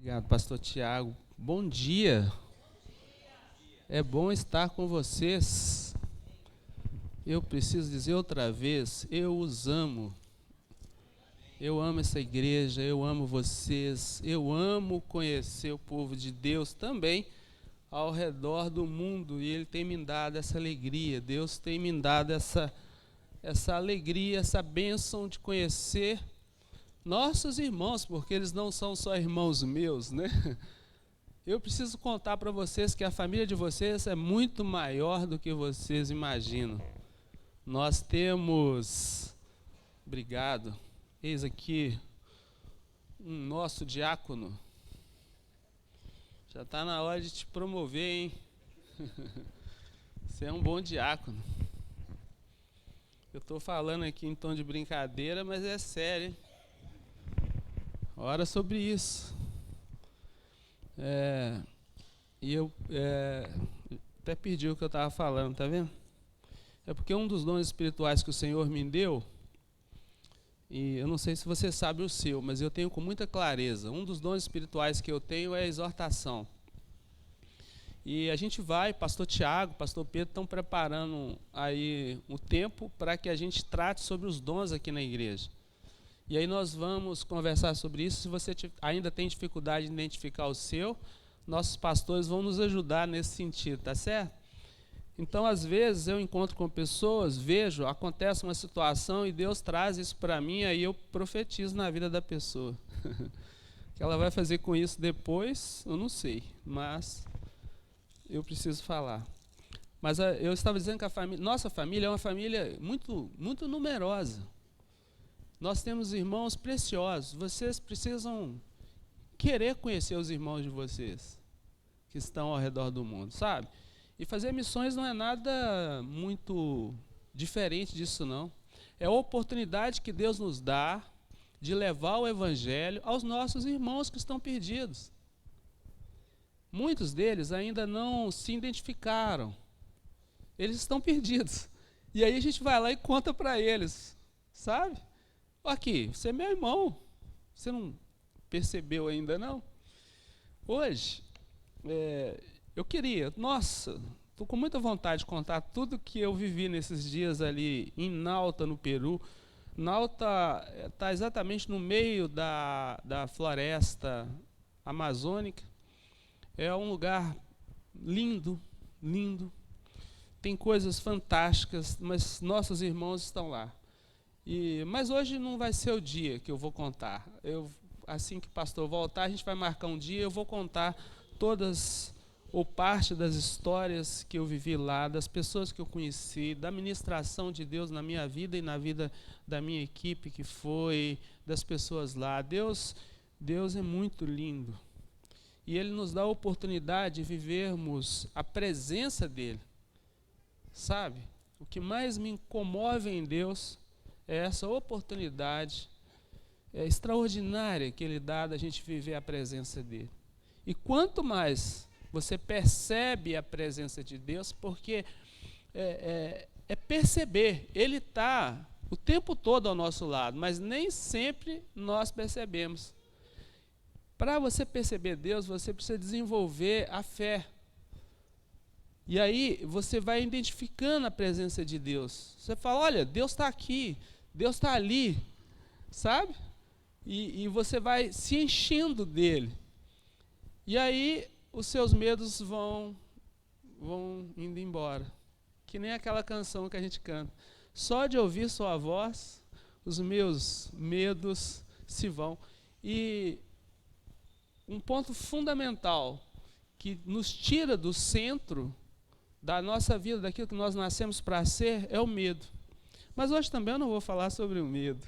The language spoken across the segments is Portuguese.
Obrigado, pastor Tiago. Bom dia. É bom estar com vocês. Eu preciso dizer outra vez, eu os amo. Eu amo essa igreja, eu amo vocês, eu amo conhecer o povo de Deus também ao redor do mundo, e Ele tem me dado essa alegria, Deus tem me dado essa alegria, essa bênção de conhecer nossos irmãos, porque eles não são só irmãos meus, né? Eu preciso contar para vocês que a família de vocês é muito maior do que vocês imaginam. Nós temos, obrigado, eis aqui um nosso diácono. Já está na hora de te promover, hein? Você é um bom diácono. Eu estou falando aqui em tom de brincadeira, mas é sério, hein? Ora sobre isso. E eu até perdi o que eu estava falando, tá vendo? É porque um dos dons espirituais que o Senhor me deu, e eu não sei se você sabe o seu, mas eu tenho com muita clareza, um dos dons espirituais que eu tenho é a exortação. E a gente vai, pastor Tiago, pastor Pedro estão preparando aí o tempo para que a gente trate sobre os dons aqui na igreja. E aí nós vamos conversar sobre isso. Se você ainda tem dificuldade de identificar o seu, nossos pastores vão nos ajudar nesse sentido, tá certo? Então, às vezes, eu encontro com pessoas, vejo, acontece uma situação e Deus traz isso para mim, aí eu profetizo na vida da pessoa. O que ela vai fazer com isso depois, eu não sei, mas eu preciso falar. Mas eu estava dizendo que nossa família é uma família muito, muito numerosa. Nós temos irmãos preciosos. Vocês precisam querer conhecer os irmãos de vocês que estão ao redor do mundo, sabe? E fazer missões não é nada muito diferente disso, não. É a oportunidade que Deus nos dá de levar o evangelho aos nossos irmãos que estão perdidos. Muitos deles ainda não se identificaram. Eles estão perdidos. E aí a gente vai lá e conta para eles, sabe? Aqui, você é meu irmão. Você não percebeu ainda, não? Hoje, eu queria, estou com muita vontade de contar tudo que eu vivi nesses dias ali em Nauta, no Peru. Nauta está exatamente no meio da floresta amazônica. É um lugar lindo, lindo. Tem coisas fantásticas, mas nossos irmãos estão lá. Mas hoje não vai ser o dia que eu vou contar. Assim que o pastor voltar, a gente vai marcar um dia, eu vou contar todas ou parte das histórias que eu vivi lá, das pessoas que eu conheci, da ministração de Deus na minha vida e na vida da minha equipe que foi, das pessoas lá. Deus é muito lindo. E Ele nos dá a oportunidade de vivermos a presença dEle. Sabe? O que mais me comove em Deus é essa oportunidade extraordinária que Ele dá da gente viver a presença dEle. E quanto mais você percebe a presença de Deus, porque é perceber, Ele está o tempo todo ao nosso lado, mas nem sempre nós percebemos. Para você perceber Deus, você precisa desenvolver a fé. E aí você vai identificando a presença de Deus. Você fala, olha, Deus está aqui, Deus está ali, sabe? E você vai se enchendo dele. E aí os seus medos vão indo embora. Que nem aquela canção que a gente canta. Só de ouvir sua voz, os meus medos se vão. E um ponto fundamental que nos tira do centro da nossa vida, daquilo que nós nascemos para ser, é o medo. Mas hoje também eu não vou falar sobre o medo.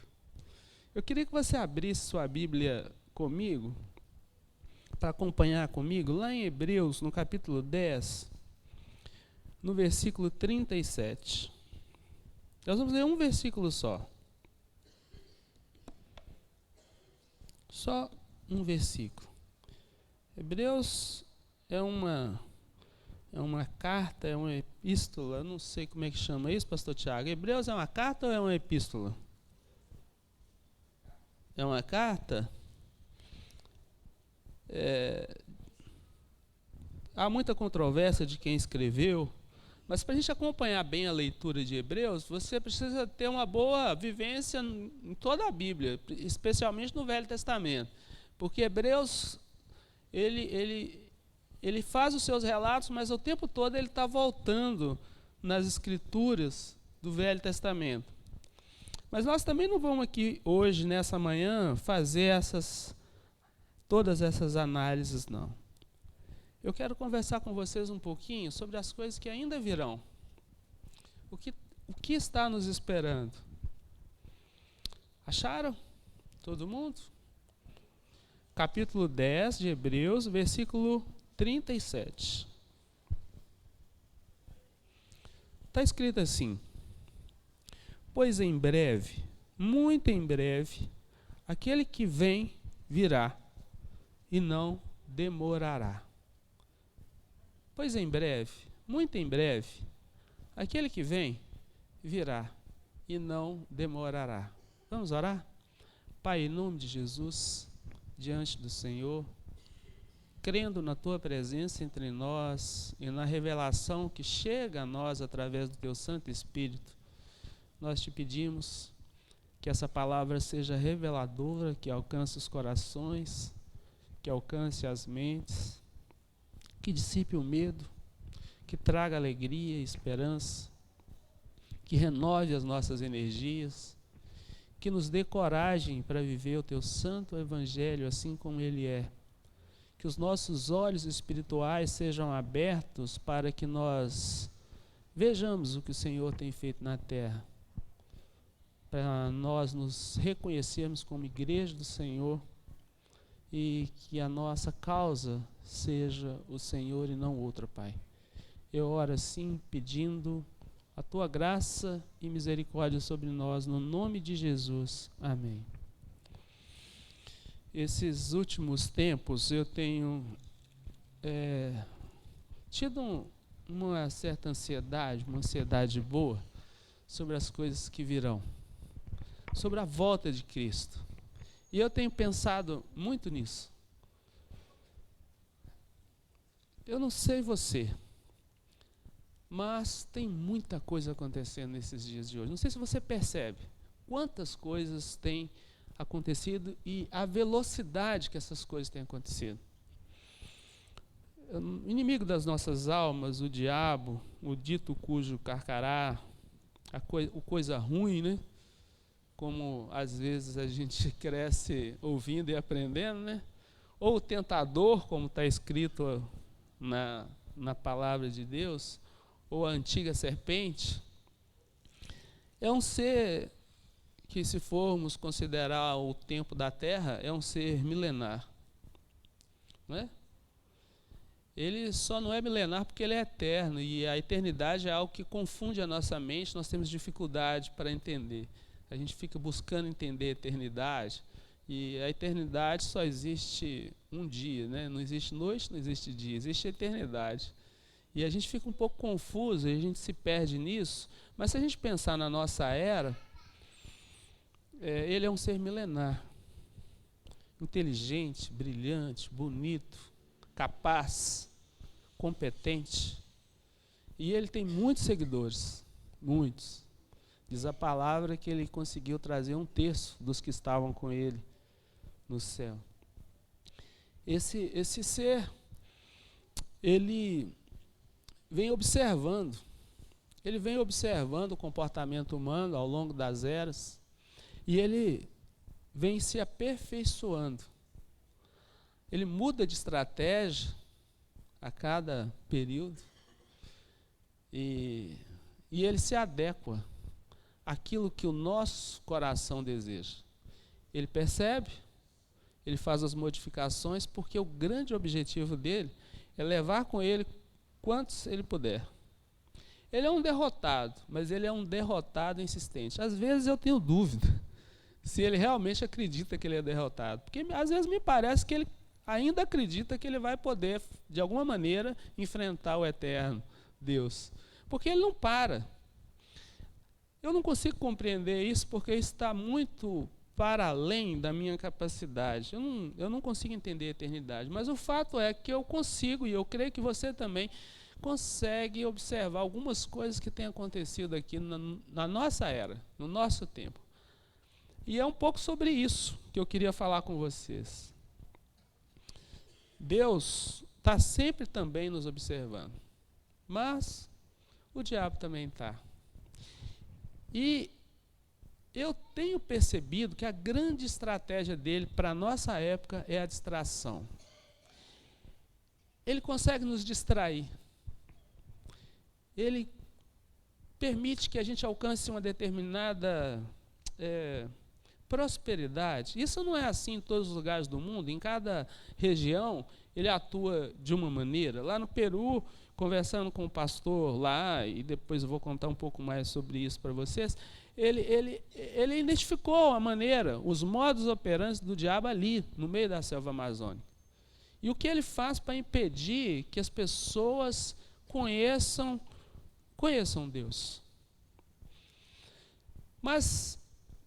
Eu queria que você abrisse sua Bíblia comigo, para acompanhar comigo, lá em Hebreus, no capítulo 10, no versículo 37. Nós vamos ler um versículo só. Só um versículo. Hebreus é uma carta, é uma epístola, eu não sei como é que chama isso, pastor Tiago. Hebreus é uma carta ou é uma epístola? É uma carta? há muita controvérsia de quem escreveu, mas para a gente acompanhar bem a leitura de Hebreus, você precisa ter uma boa vivência em toda a Bíblia, especialmente no Velho Testamento, porque Hebreus, ele faz os seus relatos, mas o tempo todo ele está voltando nas Escrituras do Velho Testamento. Mas nós também não vamos aqui hoje, nessa manhã, fazer todas essas análises, não. Eu quero conversar com vocês um pouquinho sobre as coisas que ainda virão. O que está nos esperando? Acharam? Todo mundo? Capítulo 10 de Hebreus, versículo 37. Está escrito assim: pois em breve, muito em breve, aquele que vem virá e não demorará. Pois em breve, muito em breve, aquele que vem virá e não demorará. Vamos orar? Pai, em nome de Jesus, diante do Senhor, crendo na Tua presença entre nós e na revelação que chega a nós através do Teu Santo Espírito, nós te pedimos que essa palavra seja reveladora, que alcance os corações, que alcance as mentes, que dissipe o medo, que traga alegria e esperança, que renove as nossas energias, que nos dê coragem para viver o Teu santo Evangelho assim como ele é. Que os nossos olhos espirituais sejam abertos para que nós vejamos o que o Senhor tem feito na terra, para nós nos reconhecermos como igreja do Senhor e que a nossa causa seja o Senhor e não outra, Pai. Eu oro assim, pedindo a Tua graça e misericórdia sobre nós, no nome de Jesus. Amém. Esses últimos tempos eu tenho tido uma certa ansiedade, uma ansiedade boa, sobre as coisas que virão, sobre a volta de Cristo. E eu tenho pensado muito nisso. Eu não sei você, mas tem muita coisa acontecendo nesses dias de hoje. Não sei se você percebe quantas coisas têm acontecido e a velocidade que essas coisas têm acontecido. O inimigo das nossas almas, o diabo, o dito cujo carcará, o coisa ruim, né? Como às vezes a gente cresce ouvindo e aprendendo, né? Ou o tentador, como está escrito na palavra de Deus, ou a antiga serpente, é um ser que, se formos considerar o tempo da Terra, é um ser milenar, não é? Ele só não é milenar porque ele é eterno, e a eternidade é algo que confunde a nossa mente, nós temos dificuldade para entender. A gente fica buscando entender a eternidade, e a eternidade só existe um dia, né? Não existe noite, não existe dia, existe a eternidade. E a gente fica um pouco confuso, e a gente se perde nisso, mas se a gente pensar na nossa era, ele é um ser milenar, inteligente, brilhante, bonito, capaz, competente, e ele tem muitos seguidores, muitos. Diz a palavra que ele conseguiu trazer 1/3 dos que estavam com ele no céu. Esse ser, ele vem observando o comportamento humano ao longo das eras, e ele vem se aperfeiçoando. Ele muda de estratégia a cada período, e ele se adequa àquilo que o nosso coração deseja. Ele percebe, ele faz as modificações, porque o grande objetivo dele é levar com ele quantos ele puder. Ele é um derrotado, mas ele é um derrotado insistente. Às vezes eu tenho dúvida se ele realmente acredita que ele é derrotado, porque às vezes me parece que ele ainda acredita que ele vai poder, de alguma maneira, enfrentar o eterno Deus, porque ele não para. Eu não consigo compreender isso, porque isso está muito para além da minha capacidade. Eu não consigo entender a eternidade, mas o fato é que eu consigo, e eu creio que você também consegue observar algumas coisas que têm acontecido aqui na nossa era, no nosso tempo. E é um pouco sobre isso que eu queria falar com vocês. Deus está sempre também nos observando, mas o diabo também está. E eu tenho percebido que a grande estratégia dele para a nossa época é a distração. Ele consegue nos distrair. Ele permite que a gente alcance uma determinada prosperidade. Isso não é assim em todos os lugares do mundo. Em cada região, ele atua de uma maneira. Lá no Peru, conversando com o pastor lá, e depois eu vou contar um pouco mais sobre isso para vocês, ele identificou a maneira, os modus operandi do diabo ali, no meio da selva amazônica. E o que ele faz para impedir que as pessoas conheçam Deus. Mas,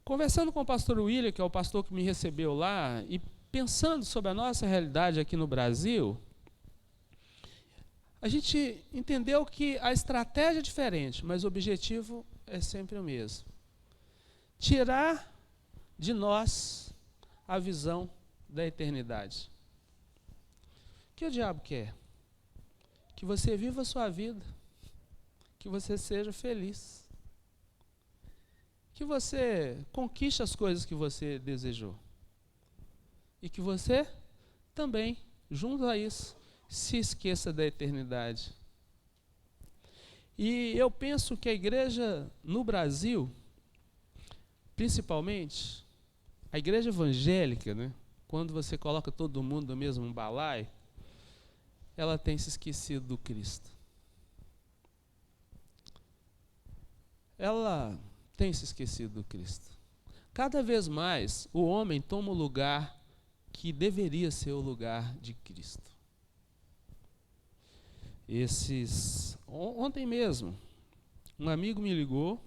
conversando com o pastor William, que é o pastor que me recebeu lá, e pensando sobre a nossa realidade aqui no Brasil, a gente entendeu que a estratégia é diferente, mas o objetivo é sempre o mesmo. Tirar de nós a visão da eternidade. O que o diabo quer? Que você viva a sua vida, que você seja feliz, que você conquiste as coisas que você desejou e que você também, junto a isso, se esqueça da eternidade. E eu penso que a igreja no Brasil, principalmente, a igreja evangélica, né, quando você coloca todo mundo no mesmo balaio, ela tem se esquecido do Cristo. Ela tem se esquecido do Cristo. Cada vez mais, o homem toma o lugar que deveria ser o lugar de Cristo. Ontem mesmo, um amigo me ligou,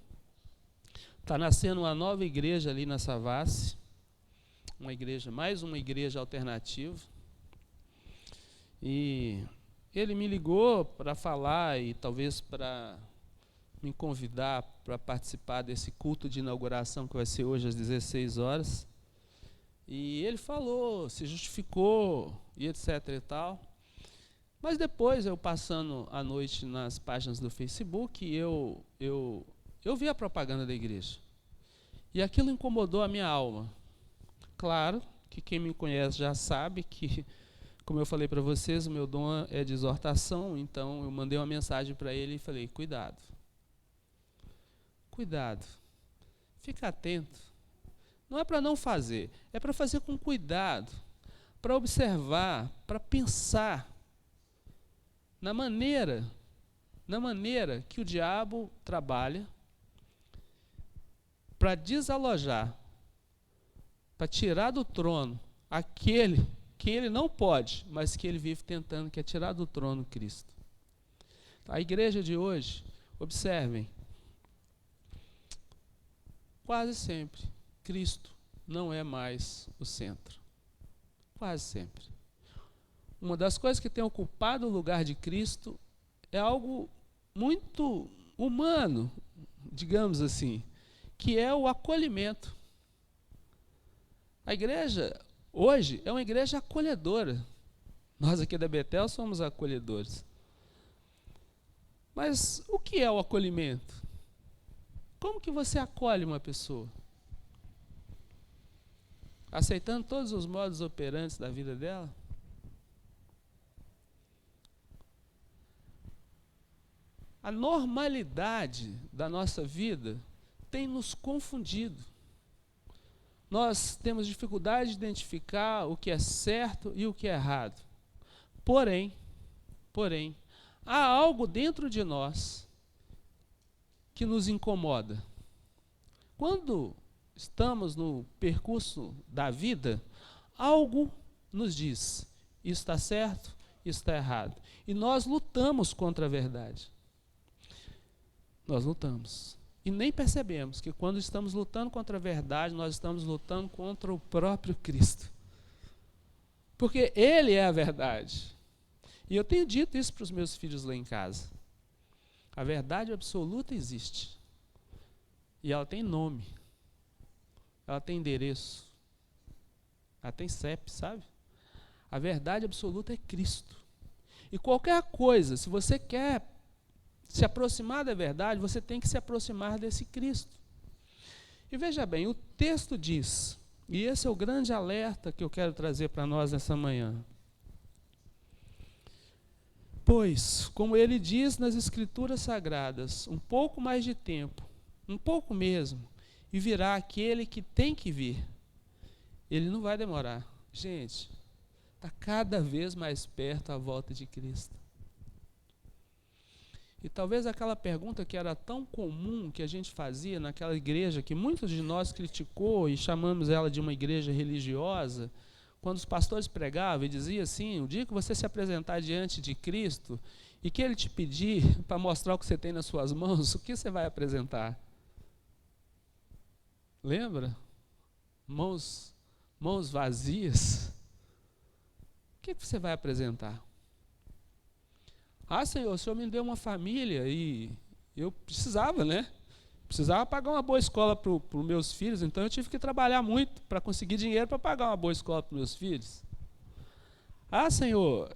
está nascendo uma nova igreja ali na Savassi, mais uma igreja alternativa, e ele me ligou para falar e talvez para me convidar para participar desse culto de inauguração que vai ser hoje às 16 horas. E ele falou, se justificou e etc e tal. Mas depois, eu passando a noite nas páginas do Facebook, eu vi a propaganda da igreja. E aquilo incomodou a minha alma. Claro que quem me conhece já sabe que, como eu falei para vocês, o meu dom é de exortação, então eu mandei uma mensagem para ele e falei, cuidado. Cuidado. Fica atento. Não é para não fazer, é para fazer com cuidado, para observar, para pensar na maneira que o diabo trabalha para desalojar, para tirar do trono aquele que ele não pode, mas que ele vive tentando, que é tirar do trono Cristo. A igreja de hoje, observem, quase sempre Cristo não é mais o centro. Quase sempre. Uma das coisas que tem ocupado o lugar de Cristo é algo muito humano, digamos assim, que é o acolhimento. A igreja, hoje, é uma igreja acolhedora. Nós aqui da Betel somos acolhedores. Mas o que é o acolhimento? Como que você acolhe uma pessoa? Aceitando todos os modos operantes da vida dela? A normalidade da nossa vida tem nos confundido. Nós temos dificuldade de identificar o que é certo e o que é errado. Porém, há algo dentro de nós que nos incomoda. Quando estamos no percurso da vida, algo nos diz, isso está certo, isso está errado. E nós lutamos contra a verdade. Nós lutamos. E nem percebemos que quando estamos lutando contra a verdade, nós estamos lutando contra o próprio Cristo. Porque Ele é a verdade. E eu tenho dito isso para os meus filhos lá em casa. A verdade absoluta existe. E ela tem nome. Ela tem endereço. Ela tem CEP, sabe? A verdade absoluta é Cristo. E qualquer coisa, se você quer se aproximar da verdade, você tem que se aproximar desse Cristo. E veja bem, o texto diz, e esse é o grande alerta que eu quero trazer para nós nessa manhã. Pois, como ele diz nas Escrituras Sagradas, um pouco mais de tempo, um pouco mesmo, e virá aquele que tem que vir. Ele não vai demorar. Gente, está cada vez mais perto a volta de Cristo. E talvez aquela pergunta que era tão comum que a gente fazia naquela igreja, que muitos de nós criticou e chamamos ela de uma igreja religiosa, quando os pastores pregavam e diziam assim, o dia que você se apresentar diante de Cristo e que Ele te pedir para mostrar o que você tem nas suas mãos, o que você vai apresentar? Lembra? Mãos vazias. O que você vai apresentar? Ah, Senhor, o Senhor me deu uma família e eu precisava, né? Precisava pagar uma boa escola para os meus filhos, então eu tive que trabalhar muito para conseguir dinheiro para pagar uma boa escola para os meus filhos. Ah, Senhor,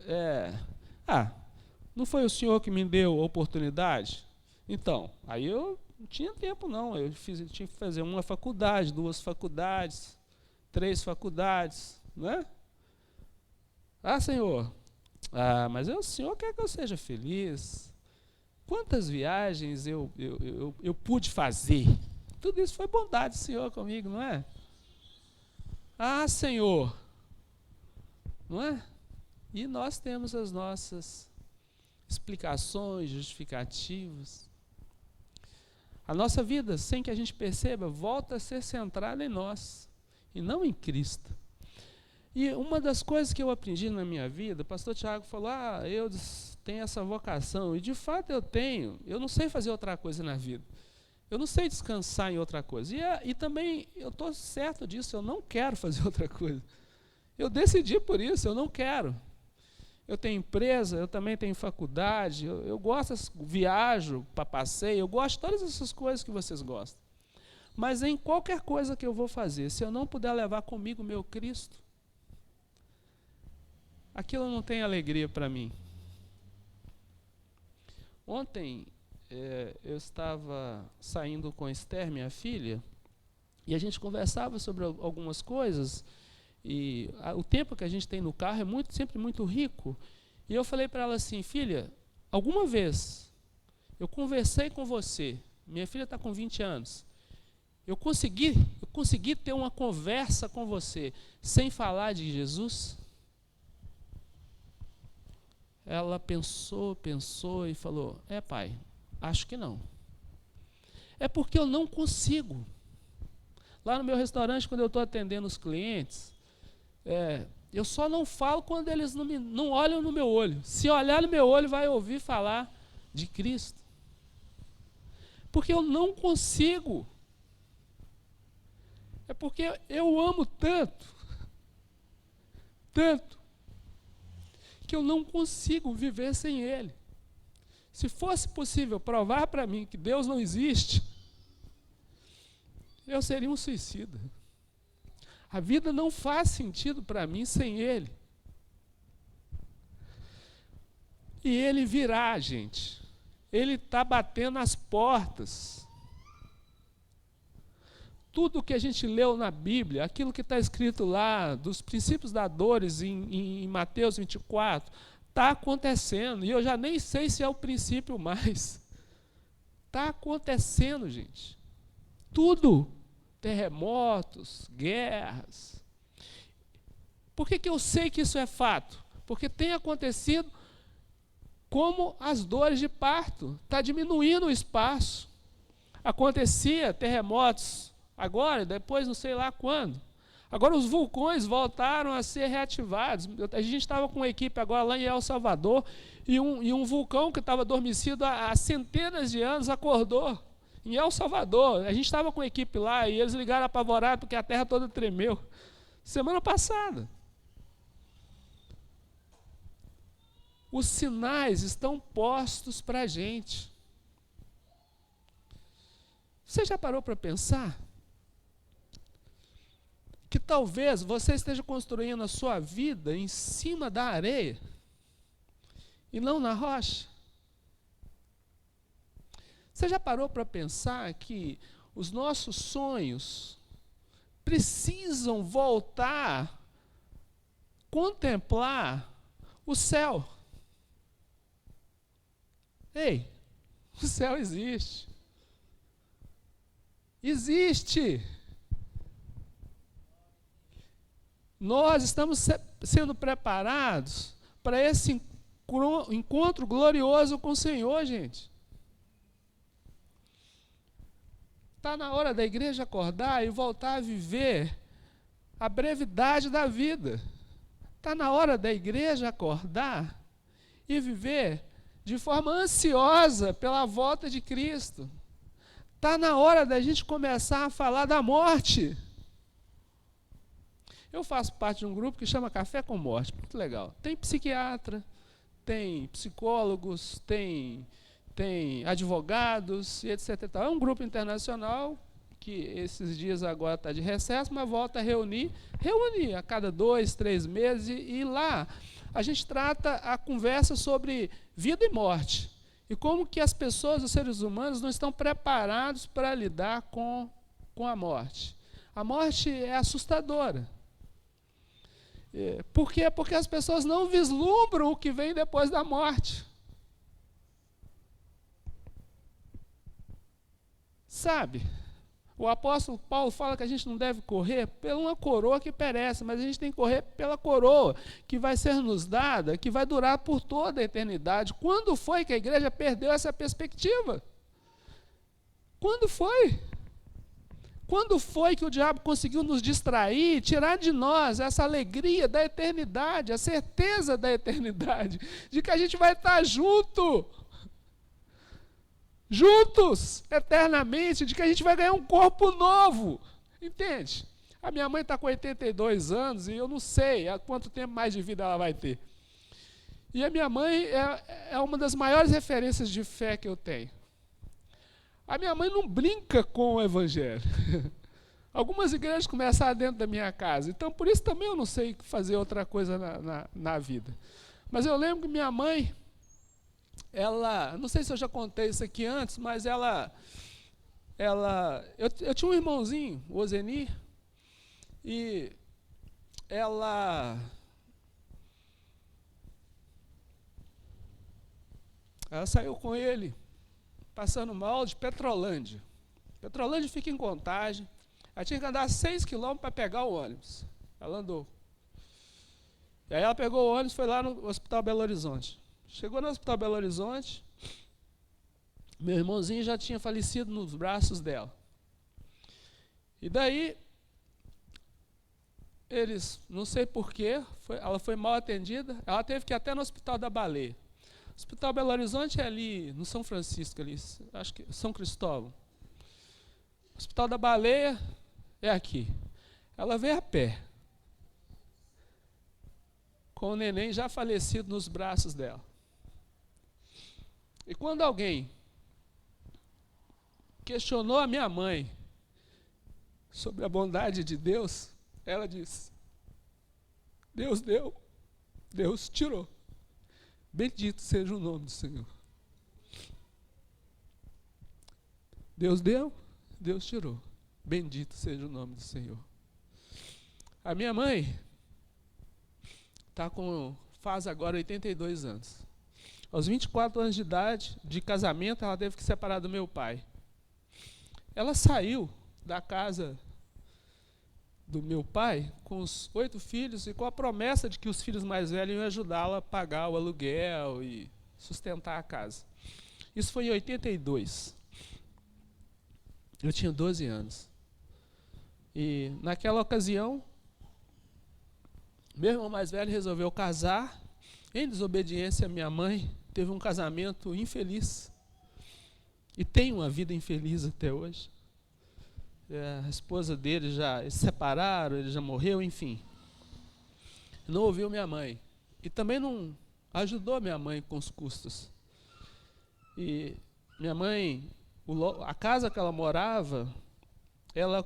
não foi o Senhor que me deu a oportunidade? Então, aí eu não tinha tempo não, eu tinha que fazer uma faculdade, 2 faculdades, 3 faculdades, né? Ah, Senhor, mas o Senhor quer que eu seja feliz. Quantas viagens eu pude fazer? Tudo isso foi bondade do Senhor comigo, não é? Ah, Senhor, não é? E nós temos as nossas explicações, justificativas. A nossa vida, sem que a gente perceba, volta a ser centrada em nós e não em Cristo. E uma das coisas que eu aprendi na minha vida, o pastor Tiago falou, eu tenho essa vocação, e de fato eu tenho, eu não sei fazer outra coisa na vida, eu não sei descansar em outra coisa, e também eu estou certo disso, eu não quero fazer outra coisa, eu decidi por isso, eu não quero. Eu tenho empresa, eu também tenho faculdade, eu gosto, viajo para passeio, eu gosto de todas essas coisas que vocês gostam, mas em qualquer coisa que eu vou fazer, se eu não puder levar comigo o meu Cristo, aquilo não tem alegria para mim. Ontem eu estava saindo com a Esther, minha filha, e a gente conversava sobre algumas coisas, e o tempo que a gente tem no carro é sempre muito rico. E eu falei para ela assim, filha, alguma vez eu conversei com você, minha filha está com 20 anos, eu consegui ter uma conversa com você sem falar de Jesus? Ela pensou e falou, pai, acho que não. É porque eu não consigo. Lá no meu restaurante, quando eu estou atendendo os clientes, eu só não falo quando eles não olham no meu olho. Se olhar no meu olho, vai ouvir falar de Cristo. Porque eu não consigo. É porque eu amo tanto, que eu não consigo viver sem Ele. Se fosse possível provar para mim que Deus não existe, eu seria um suicida. A vida não faz sentido para mim sem Ele. E Ele virá, gente. Ele está batendo as portas. Tudo que a gente leu na Bíblia, aquilo que está escrito lá, dos princípios da dores em Mateus 24, está acontecendo. E eu já nem sei se é o princípio mais. Está acontecendo, gente. Tudo. Terremotos, guerras. Por que eu sei que isso é fato? Porque tem acontecido como as dores de parto. Está diminuindo o espaço. Acontecia terremotos agora, depois não sei lá quando. Agora os vulcões voltaram a ser reativados. A gente estava com uma equipe agora lá em El Salvador, e um vulcão que estava adormecido há centenas de anos acordou. em El Salvador. A gente estava com a equipe lá e eles ligaram apavorados porque a terra toda tremeu. Semana passada. Os sinais estão postos para a gente. Você já parou para pensar que talvez você esteja construindo a sua vida em cima da areia e não na rocha? Você já parou para pensar que os nossos sonhos precisam voltar, contemplar o céu? Ei, o céu existe. Existe. Nós estamos sendo preparados para esse encontro glorioso com o Senhor, gente. Está na hora da igreja acordar e voltar a viver a brevidade da vida. Está na hora da igreja acordar e viver de forma ansiosa pela volta de Cristo. Está na hora da gente começar a falar da morte. Eu faço parte de um grupo que chama Café com Morte, muito legal. Tem psiquiatra, tem psicólogos, tem advogados, e etc. É um grupo internacional que esses dias agora está de recesso, mas volta a reunir a cada 2, 3 meses, e lá a gente trata a conversa sobre vida e morte. E como que as pessoas, os seres humanos, não estão preparados para lidar com a morte. A morte é assustadora. Por quê? Porque as pessoas não vislumbram o que vem depois da morte. Sabe? O apóstolo Paulo fala que a gente não deve correr pela uma coroa que perece, mas a gente tem que correr pela coroa que vai ser nos dada, que vai durar por toda a eternidade. Quando foi que a igreja perdeu essa perspectiva? Quando foi? Quando foi que o diabo conseguiu nos distrair, tirar de nós essa alegria da eternidade, a certeza da eternidade, de que a gente vai estar juntos, eternamente, de que a gente vai ganhar um corpo novo, entende? A minha mãe está com 82 anos e eu não sei há quanto tempo mais de vida ela vai ter. E a minha mãe é uma das maiores referências de fé que eu tenho. A minha mãe não brinca com o evangelho. Algumas igrejas começaram dentro da minha casa, então por isso também eu não sei fazer outra coisa na vida. Mas eu lembro que minha mãe, não sei se eu já contei isso aqui antes, mas eu tinha um irmãozinho, o Ozeni, e ela saiu com ele, passando mal, de Petrolândia. Petrolândia fica em Contagem. Ela tinha que andar 6 quilômetros para pegar o ônibus. Ela andou. E aí ela pegou o ônibus e foi lá no Hospital Belo Horizonte. Chegou no Hospital Belo Horizonte, meu irmãozinho já tinha falecido nos braços dela. E daí, eles, não sei porquê, ela foi mal atendida, ela teve que ir até no Hospital da Baleia. O Hospital Belo Horizonte é ali, no São Francisco, ali, acho que São Cristóvão. O Hospital da Baleia é aqui. Ela veio a pé, com o neném já falecido nos braços dela. E quando alguém questionou a minha mãe sobre a bondade de Deus, ela disse: Deus deu, Deus tirou. Bendito seja o nome do Senhor. Deus deu, Deus tirou. Bendito seja o nome do Senhor. A minha mãe faz agora 82 anos. Aos 24 anos de idade, de casamento, ela teve que se separar do meu pai. Ela saiu da casa do meu pai com os 8 filhos e com a promessa de que os filhos mais velhos iam ajudá-la a pagar o aluguel e sustentar a casa. Isso foi em 82. Eu tinha 12 anos. E naquela ocasião, meu irmão mais velho resolveu casar. Em desobediência à minha mãe, teve um casamento infeliz. e tem uma vida infeliz até hoje. A esposa dele eles se separaram, ele já morreu, enfim. Não ouviu minha mãe. E também não ajudou minha mãe com os custos. E minha mãe, a casa que ela morava, ela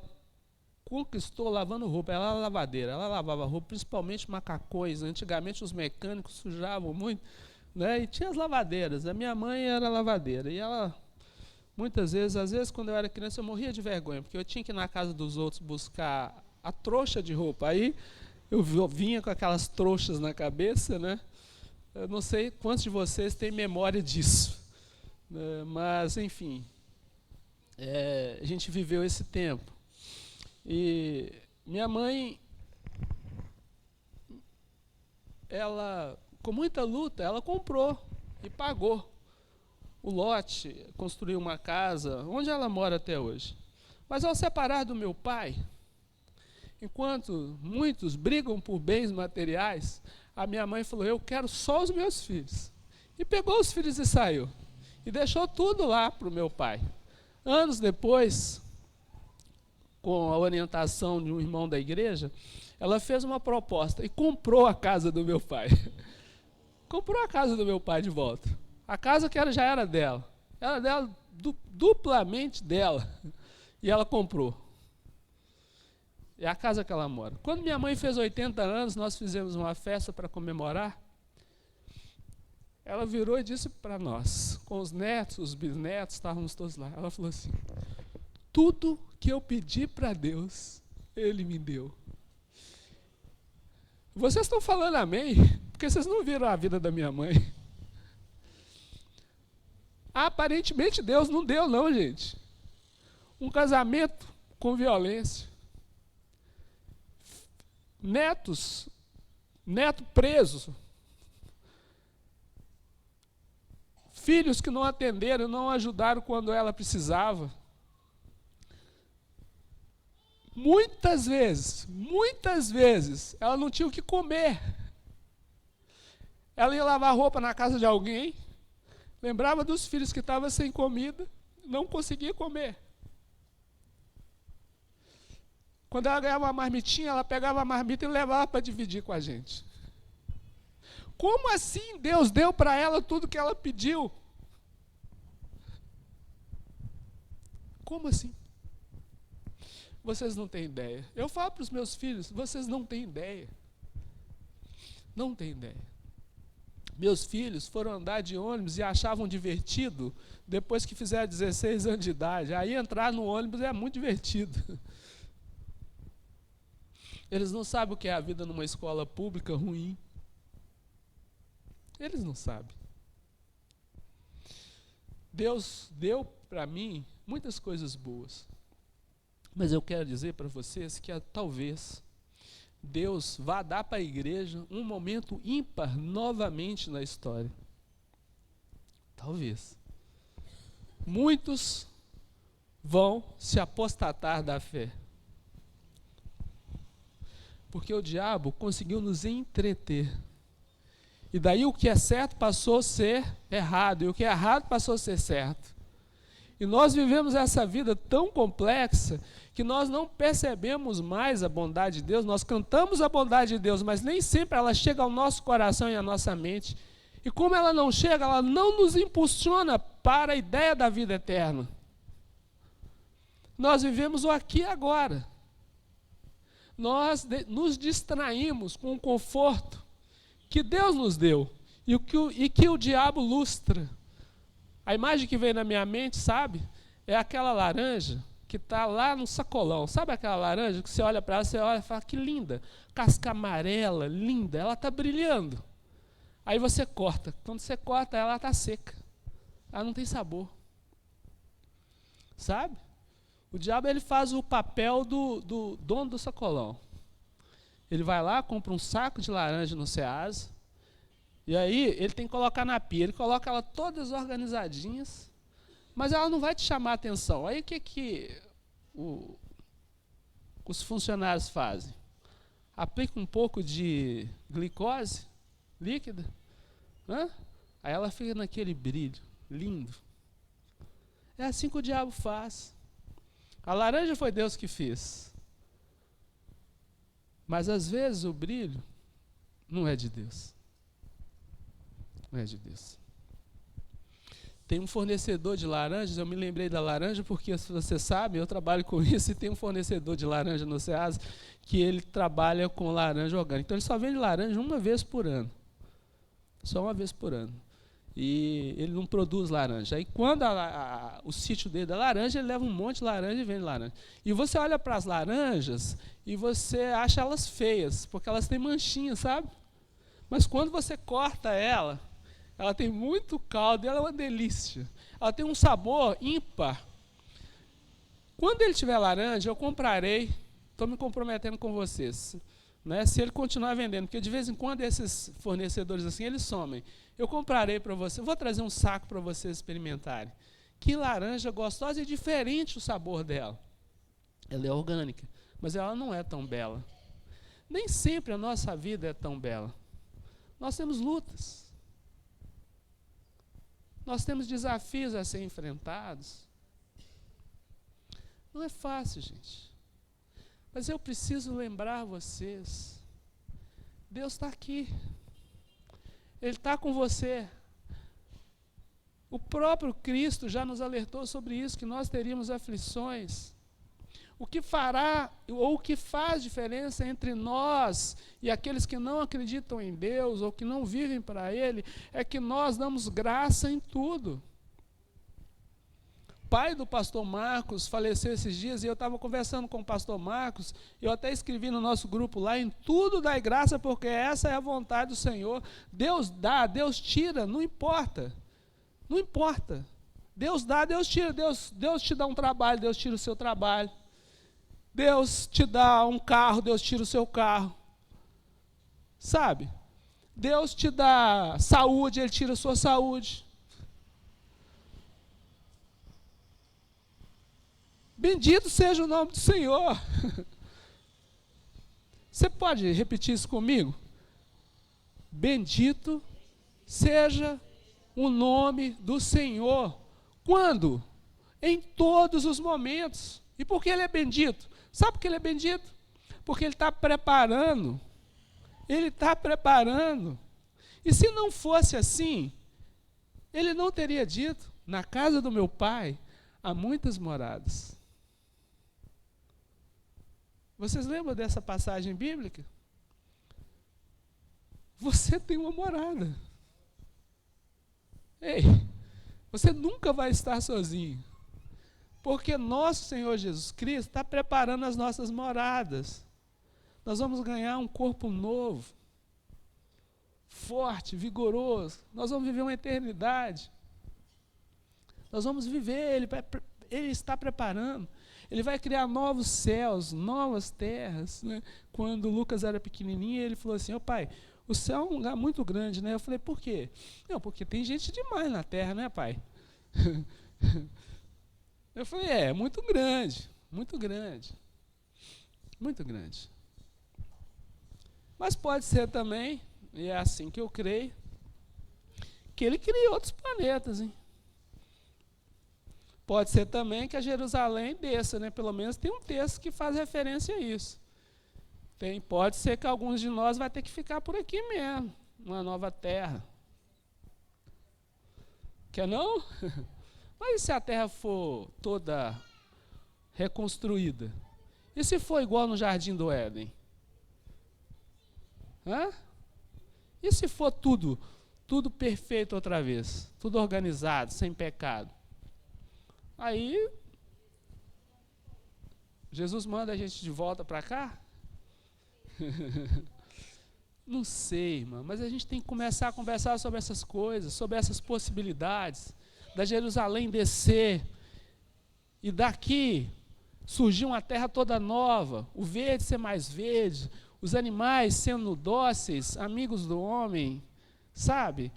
conquistou lavando roupa. Ela era lavadeira, ela lavava roupa, principalmente macacões. Antigamente os mecânicos sujavam muito, né? E tinha as lavadeiras. A minha mãe era lavadeira. E ela, muitas vezes, às vezes quando eu era criança, eu morria de vergonha, porque eu tinha que ir na casa dos outros buscar a trouxa de roupa. Aí eu vinha com aquelas trouxas na cabeça, né? Eu não sei quantos de vocês têm memória disso, né? Mas, enfim, a gente viveu esse tempo. E minha mãe, ela, com muita luta, ela comprou e pagou o lote, construiu uma casa, onde ela mora até hoje. Mas ao separar do meu pai, enquanto muitos brigam por bens materiais, a minha mãe falou, eu quero só os meus filhos. E pegou os filhos e saiu. E deixou tudo lá para o meu pai. Anos depois, com a orientação de um irmão da igreja, ela fez uma proposta e comprou a casa do meu pai. Comprou a casa do meu pai de volta. A casa que já era dela. Era dela, duplamente dela. E ela comprou. É a casa que ela mora. Quando minha mãe fez 80 anos, nós fizemos uma festa para comemorar. Ela virou e disse para nós, com os netos, os bisnetos, estávamos todos lá. Ela falou assim, tudo que eu pedi para Deus, Ele me deu. Vocês estão falando amém? Porque vocês não viram a vida da minha mãe. Aparentemente Deus não deu não, gente. Um casamento com violência. Neto preso. Filhos que não atenderam, não ajudaram quando ela precisava. Muitas vezes, ela não tinha o que comer. Ela ia lavar roupa na casa de alguém, lembrava dos filhos que estavam sem comida, não conseguia comer. Quando ela ganhava uma marmitinha, ela pegava a marmita e levava para dividir com a gente. Como assim Deus deu para ela tudo que ela pediu? Como assim? Vocês não têm ideia. Eu falo para os meus filhos, vocês não têm ideia. Não têm ideia. Meus filhos foram andar de ônibus e achavam divertido depois que fizeram 16 anos de idade. Aí entrar no ônibus é muito divertido. Eles não sabem o que é a vida numa escola pública ruim. Eles não sabem. Deus deu para mim muitas coisas boas. Mas eu quero dizer para vocês que talvez Deus vá dar para a igreja um momento ímpar novamente na história. Talvez. Muitos vão se apostatar da fé. Porque o diabo conseguiu nos entreter. E daí o que é certo passou a ser errado, e o que é errado passou a ser certo. E nós vivemos essa vida tão complexa que nós não percebemos mais a bondade de Deus, nós cantamos a bondade de Deus, mas nem sempre ela chega ao nosso coração e à nossa mente. E como ela não chega, ela não nos impulsiona para a ideia da vida eterna. Nós vivemos o aqui e agora. Nós nos distraímos com o conforto que Deus nos deu e que o diabo lustra. A imagem que vem na minha mente, sabe? É aquela laranja que está lá no sacolão. Sabe aquela laranja que você olha para ela, você olha e fala, que linda. Casca amarela, linda, ela está brilhando. Aí você corta. Quando você corta, ela está seca. Ela não tem sabor. Sabe? O diabo ele faz o papel do dono do sacolão. Ele vai lá, compra um saco de laranja no Ceasa, e aí ele tem que colocar na pia. Ele coloca ela todas organizadinhas, mas ela não vai te chamar a atenção. Aí o que os funcionários fazem? Aplica um pouco de glicose líquida, né? Aí ela fica naquele brilho lindo. É assim que o diabo faz. A laranja foi Deus que fez. Mas às vezes o brilho não é de Deus. Não é de Deus. Tem um fornecedor de laranjas, eu me lembrei da laranja porque, se você sabe, eu trabalho com isso, e tem um fornecedor de laranja no Ceasa que ele trabalha com laranja orgânica. Então ele só vende laranja uma vez por ano. Só uma vez por ano. E ele não produz laranja. Aí quando o sítio dele dá laranja, ele leva um monte de laranja e vende laranja. E você olha para as laranjas e você acha elas feias, porque elas têm manchinhas, sabe? Mas quando você corta ela tem muito caldo, ela é uma delícia. Ela tem um sabor ímpar. Quando ele tiver laranja, eu comprarei. Estou me comprometendo com vocês. Né? Se ele continuar vendendo, porque de vez em quando esses fornecedores assim, eles somem. Eu comprarei para você, vou trazer um saco para vocês experimentarem. Que laranja gostosa e diferente o sabor dela. Ela é orgânica, mas ela não é tão bela. Nem sempre a nossa vida é tão bela. Nós temos lutas. Nós temos desafios a ser enfrentados. Não é fácil, gente. Mas eu preciso lembrar vocês. Deus está aqui. Ele está com você. O próprio Cristo já nos alertou sobre isso, que nós teríamos aflições. O que fará, ou o que faz diferença entre nós e aqueles que não acreditam em Deus, ou que não vivem para Ele, é que nós damos graça em tudo. O pai do pastor Marcos faleceu esses dias, e eu estava conversando com o pastor Marcos, eu até escrevi no nosso grupo lá, em tudo dai graça, porque essa é a vontade do Senhor. Deus dá, Deus tira, não importa. Não importa. Deus dá, Deus tira. Deus te dá um trabalho, Deus tira o seu trabalho. Deus te dá um carro, Deus tira o seu carro. Sabe? Deus te dá saúde, Ele tira a sua saúde. Bendito seja o nome do Senhor. Você pode repetir isso comigo? Bendito seja o nome do Senhor. Quando? Em todos os momentos. E por que Ele é bendito? Sabe por que Ele é bendito? Porque Ele está preparando. Ele está preparando. E se não fosse assim, Ele não teria dito: na casa do meu Pai há muitas moradas. Vocês lembram dessa passagem bíblica? Você tem uma morada. Ei, você nunca vai estar sozinho. Porque nosso Senhor Jesus Cristo está preparando as nossas moradas. Nós vamos ganhar um corpo novo, forte, vigoroso. Nós vamos viver uma eternidade. Nós vamos viver, Ele está preparando. Ele vai criar novos céus, novas terras. Né? Quando Lucas era pequenininho, ele falou assim: pai, o céu é um lugar muito grande, né? Eu falei: por quê? Não, porque tem gente demais na terra, né, pai? Eu falei: é muito grande, muito grande, muito grande. Mas pode ser também, e é assim que eu creio, que Ele cria outros planetas, hein? Pode ser também que a Jerusalém desça, né? Pelo menos tem um texto que faz referência a isso. Pode ser que alguns de nós vai ter que ficar por aqui mesmo, uma nova terra. Quer não? Mas e se a terra for toda reconstruída? E se for igual no Jardim do Éden? Hã? E se for tudo perfeito outra vez? Tudo organizado, sem pecado? Aí, Jesus manda a gente de volta para cá? Não sei, irmão, mas a gente tem que começar a conversar sobre essas coisas, sobre essas possibilidades, da Jerusalém descer, e daqui surgir uma terra toda nova, o verde ser mais verde, os animais sendo dóceis, amigos do homem, sabe?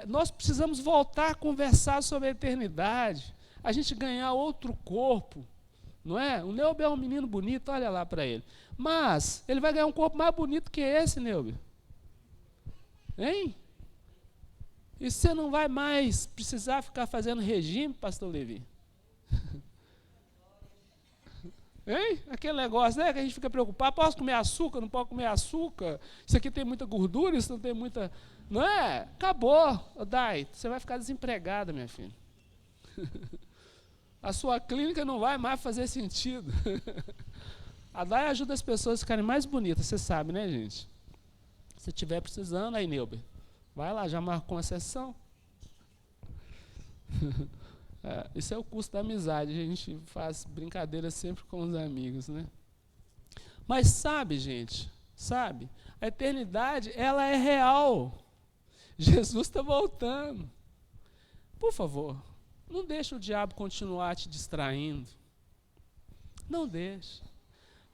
Nós precisamos voltar a conversar sobre a eternidade, a gente ganhar outro corpo, não é? O Neubel é um menino bonito, olha lá para ele. Mas ele vai ganhar um corpo mais bonito que esse, Neubel. Hein? E você não vai mais precisar ficar fazendo regime, pastor Levi. Hein? Aquele negócio, né, que a gente fica preocupado, posso comer açúcar, não posso comer açúcar, isso aqui tem muita gordura, isso não tem muita... Não é? Acabou, Dai, você vai ficar desempregada, minha filha. A sua clínica não vai mais fazer sentido. A Dai ajuda as pessoas a ficarem mais bonitas, você sabe, né, gente? Se estiver precisando, aí, Neuber, vai lá, já marcou uma sessão. Isso é o custo da amizade, a gente faz brincadeira sempre com os amigos, né? Mas sabe, gente, sabe? A eternidade, ela é real. Jesus está voltando. Por favor, não deixe o diabo continuar te distraindo. Não deixe.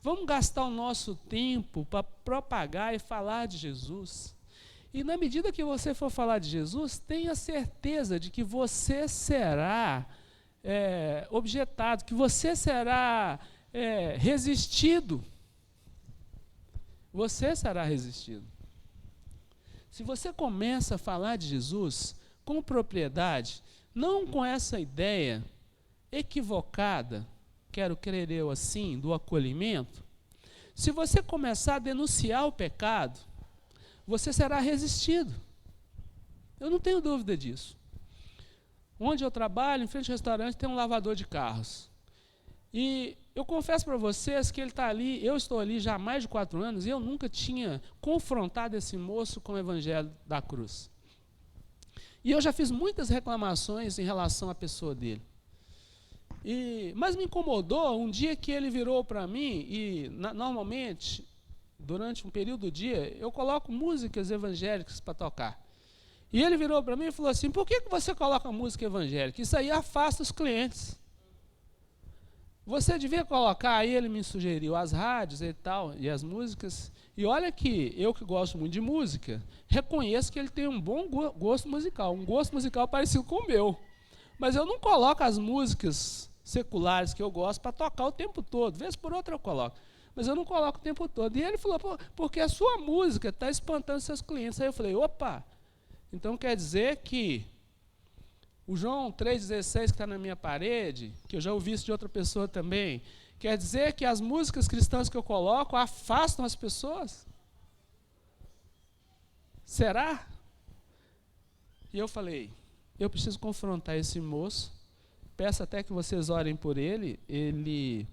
Vamos gastar o nosso tempo para propagar e falar de Jesus. E na medida que você for falar de Jesus, tenha certeza de que você será objetado, que você será resistido. Você será resistido. Se você começa a falar de Jesus com propriedade, não com essa ideia equivocada, quero crer eu assim, do acolhimento, se você começar a denunciar o pecado, você será resistido. Eu não tenho dúvida disso. Onde eu trabalho, em frente ao restaurante, tem um lavador de carros. E eu confesso para vocês que ele está ali, eu estou ali já há mais de 4 anos, e eu nunca tinha confrontado esse moço com o evangelho da cruz. E eu já fiz muitas reclamações em relação à pessoa dele. Mas me incomodou um dia que ele virou para mim, e normalmente, durante um período do dia, eu coloco músicas evangélicas para tocar. E ele virou para mim e falou assim, por que você coloca música evangélica? Isso aí afasta os clientes. Você devia colocar, aí ele me sugeriu as rádios e tal, e as músicas. E olha que eu que gosto muito de música, reconheço que ele tem um bom gosto musical, um gosto musical parecido com o meu. Mas eu não coloco as músicas seculares que eu gosto para tocar o tempo todo, vez por outra eu coloco. Mas eu não coloco o tempo todo. E ele falou, porque a sua música está espantando seus clientes. Aí eu falei, opa, então quer dizer que o João 3,16 que está na minha parede, que eu já ouvi isso de outra pessoa também, quer dizer que as músicas cristãs que eu coloco afastam as pessoas? Será? E eu falei, eu preciso confrontar esse moço, peço até que vocês orem por ele, ele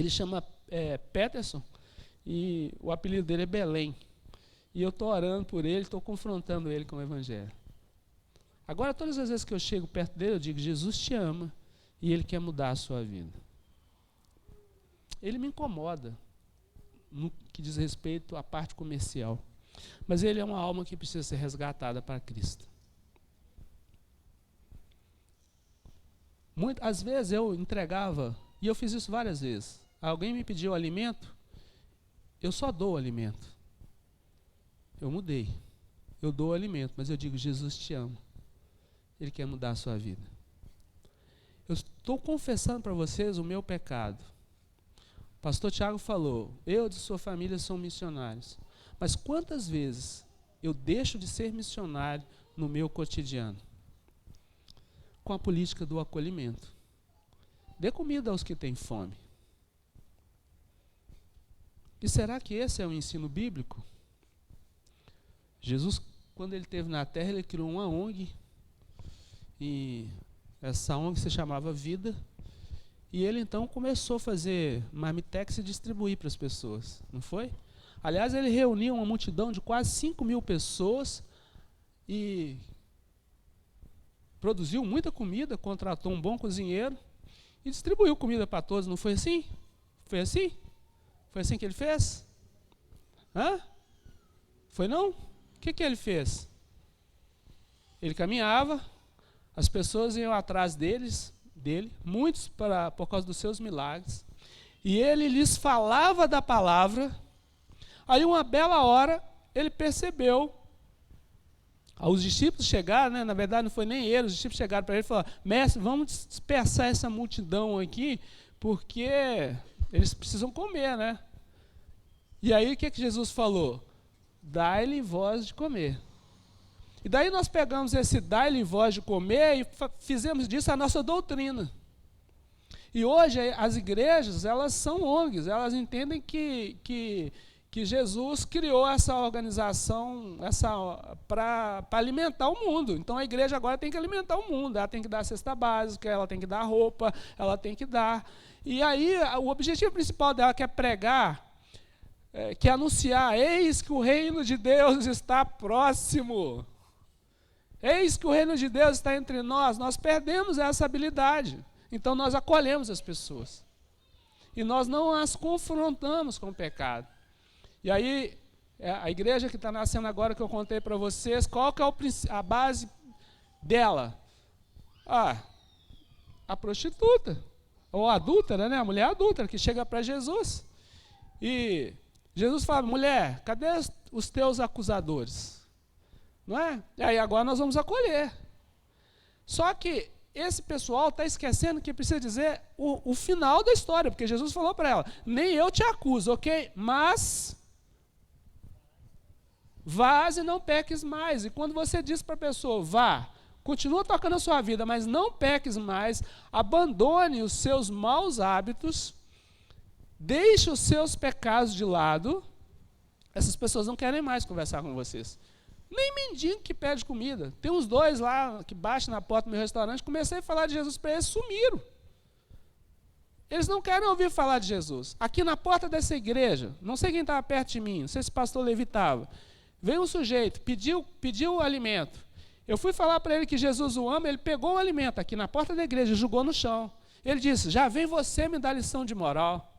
chama Peterson, e o apelido dele é Belém. E eu estou orando por ele, estou confrontando ele com o evangelho. Agora, todas as vezes que eu chego perto dele, eu digo, Jesus te ama, e ele quer mudar a sua vida. Ele me incomoda, no que diz respeito à parte comercial. Mas ele é uma alma que precisa ser resgatada para Cristo. Às vezes eu entregava, e eu fiz isso várias vezes. Alguém me pediu alimento, eu só dou alimento. Eu mudei. Eu dou alimento, mas eu digo, Jesus te ama. Ele quer mudar a sua vida. Eu estou confessando para vocês o meu pecado. O pastor Tiago falou, eu e sua família somos missionários. Mas quantas vezes eu deixo de ser missionário no meu cotidiano? Com a política do acolhimento. Dê comida aos que têm fome. E será que esse é o ensino bíblico? Jesus, quando ele esteve na terra, ele criou uma ONG, e essa ONG se chamava Vida, e ele então começou a fazer marmitex e distribuir para as pessoas, não foi? Aliás, ele reuniu uma multidão de quase 5.000 pessoas, e produziu muita comida, contratou um bom cozinheiro, e distribuiu comida para todos, não foi assim? Foi assim? Foi assim que ele fez? Hã? Foi não? O que ele fez? Ele caminhava, as pessoas iam atrás dele, muitos por causa dos seus milagres, e ele lhes falava da palavra. Aí uma bela hora ele percebeu, os discípulos chegaram, né, na verdade não foi nem ele, os discípulos chegaram para ele e falaram, mestre, vamos dispersar essa multidão aqui, porque eles precisam comer, né? E aí o que Jesus falou? Dai-lhe voz de comer. E daí nós pegamos esse dai-lhe voz de comer e fizemos disso a nossa doutrina. E hoje as igrejas, elas são ONGs, elas entendem que Jesus criou essa organização para alimentar o mundo. Então a igreja agora tem que alimentar o mundo, ela tem que dar a cesta básica, ela tem que dar roupa, ela tem que dar. E aí o objetivo principal dela que é pregar, que é anunciar, eis que o reino de Deus está próximo. Eis que o reino de Deus está entre nós. Nós perdemos essa habilidade. Então nós acolhemos as pessoas. E nós não as confrontamos com o pecado. E aí, a igreja que está nascendo agora, que eu contei para vocês, qual que é a base dela? A prostituta, ou a adúltera, né? A mulher adúltera, que chega para Jesus. E Jesus fala, mulher, cadê os teus acusadores? Não é? E aí agora nós vamos acolher. Só que esse pessoal está esquecendo que precisa dizer o final da história, porque Jesus falou para ela, nem eu te acuso, ok? Mas vá e não peques mais. E quando você diz para a pessoa, vá, continua tocando a sua vida, mas não peques mais, abandone os seus maus hábitos, deixe os seus pecados de lado, essas pessoas não querem mais conversar com vocês. Nem mendigo que pede comida. Tem uns dois lá que baixam na porta do meu restaurante, comecei a falar de Jesus para eles, sumiram. Eles não querem ouvir falar de Jesus. Aqui na porta dessa igreja, não sei quem estava perto de mim, não sei se o pastor Levi estava, veio um sujeito, pediu o alimento. Eu fui falar para ele que Jesus o ama, ele pegou o alimento aqui na porta da igreja, jogou no chão. Ele disse, já vem você me dar lição de moral.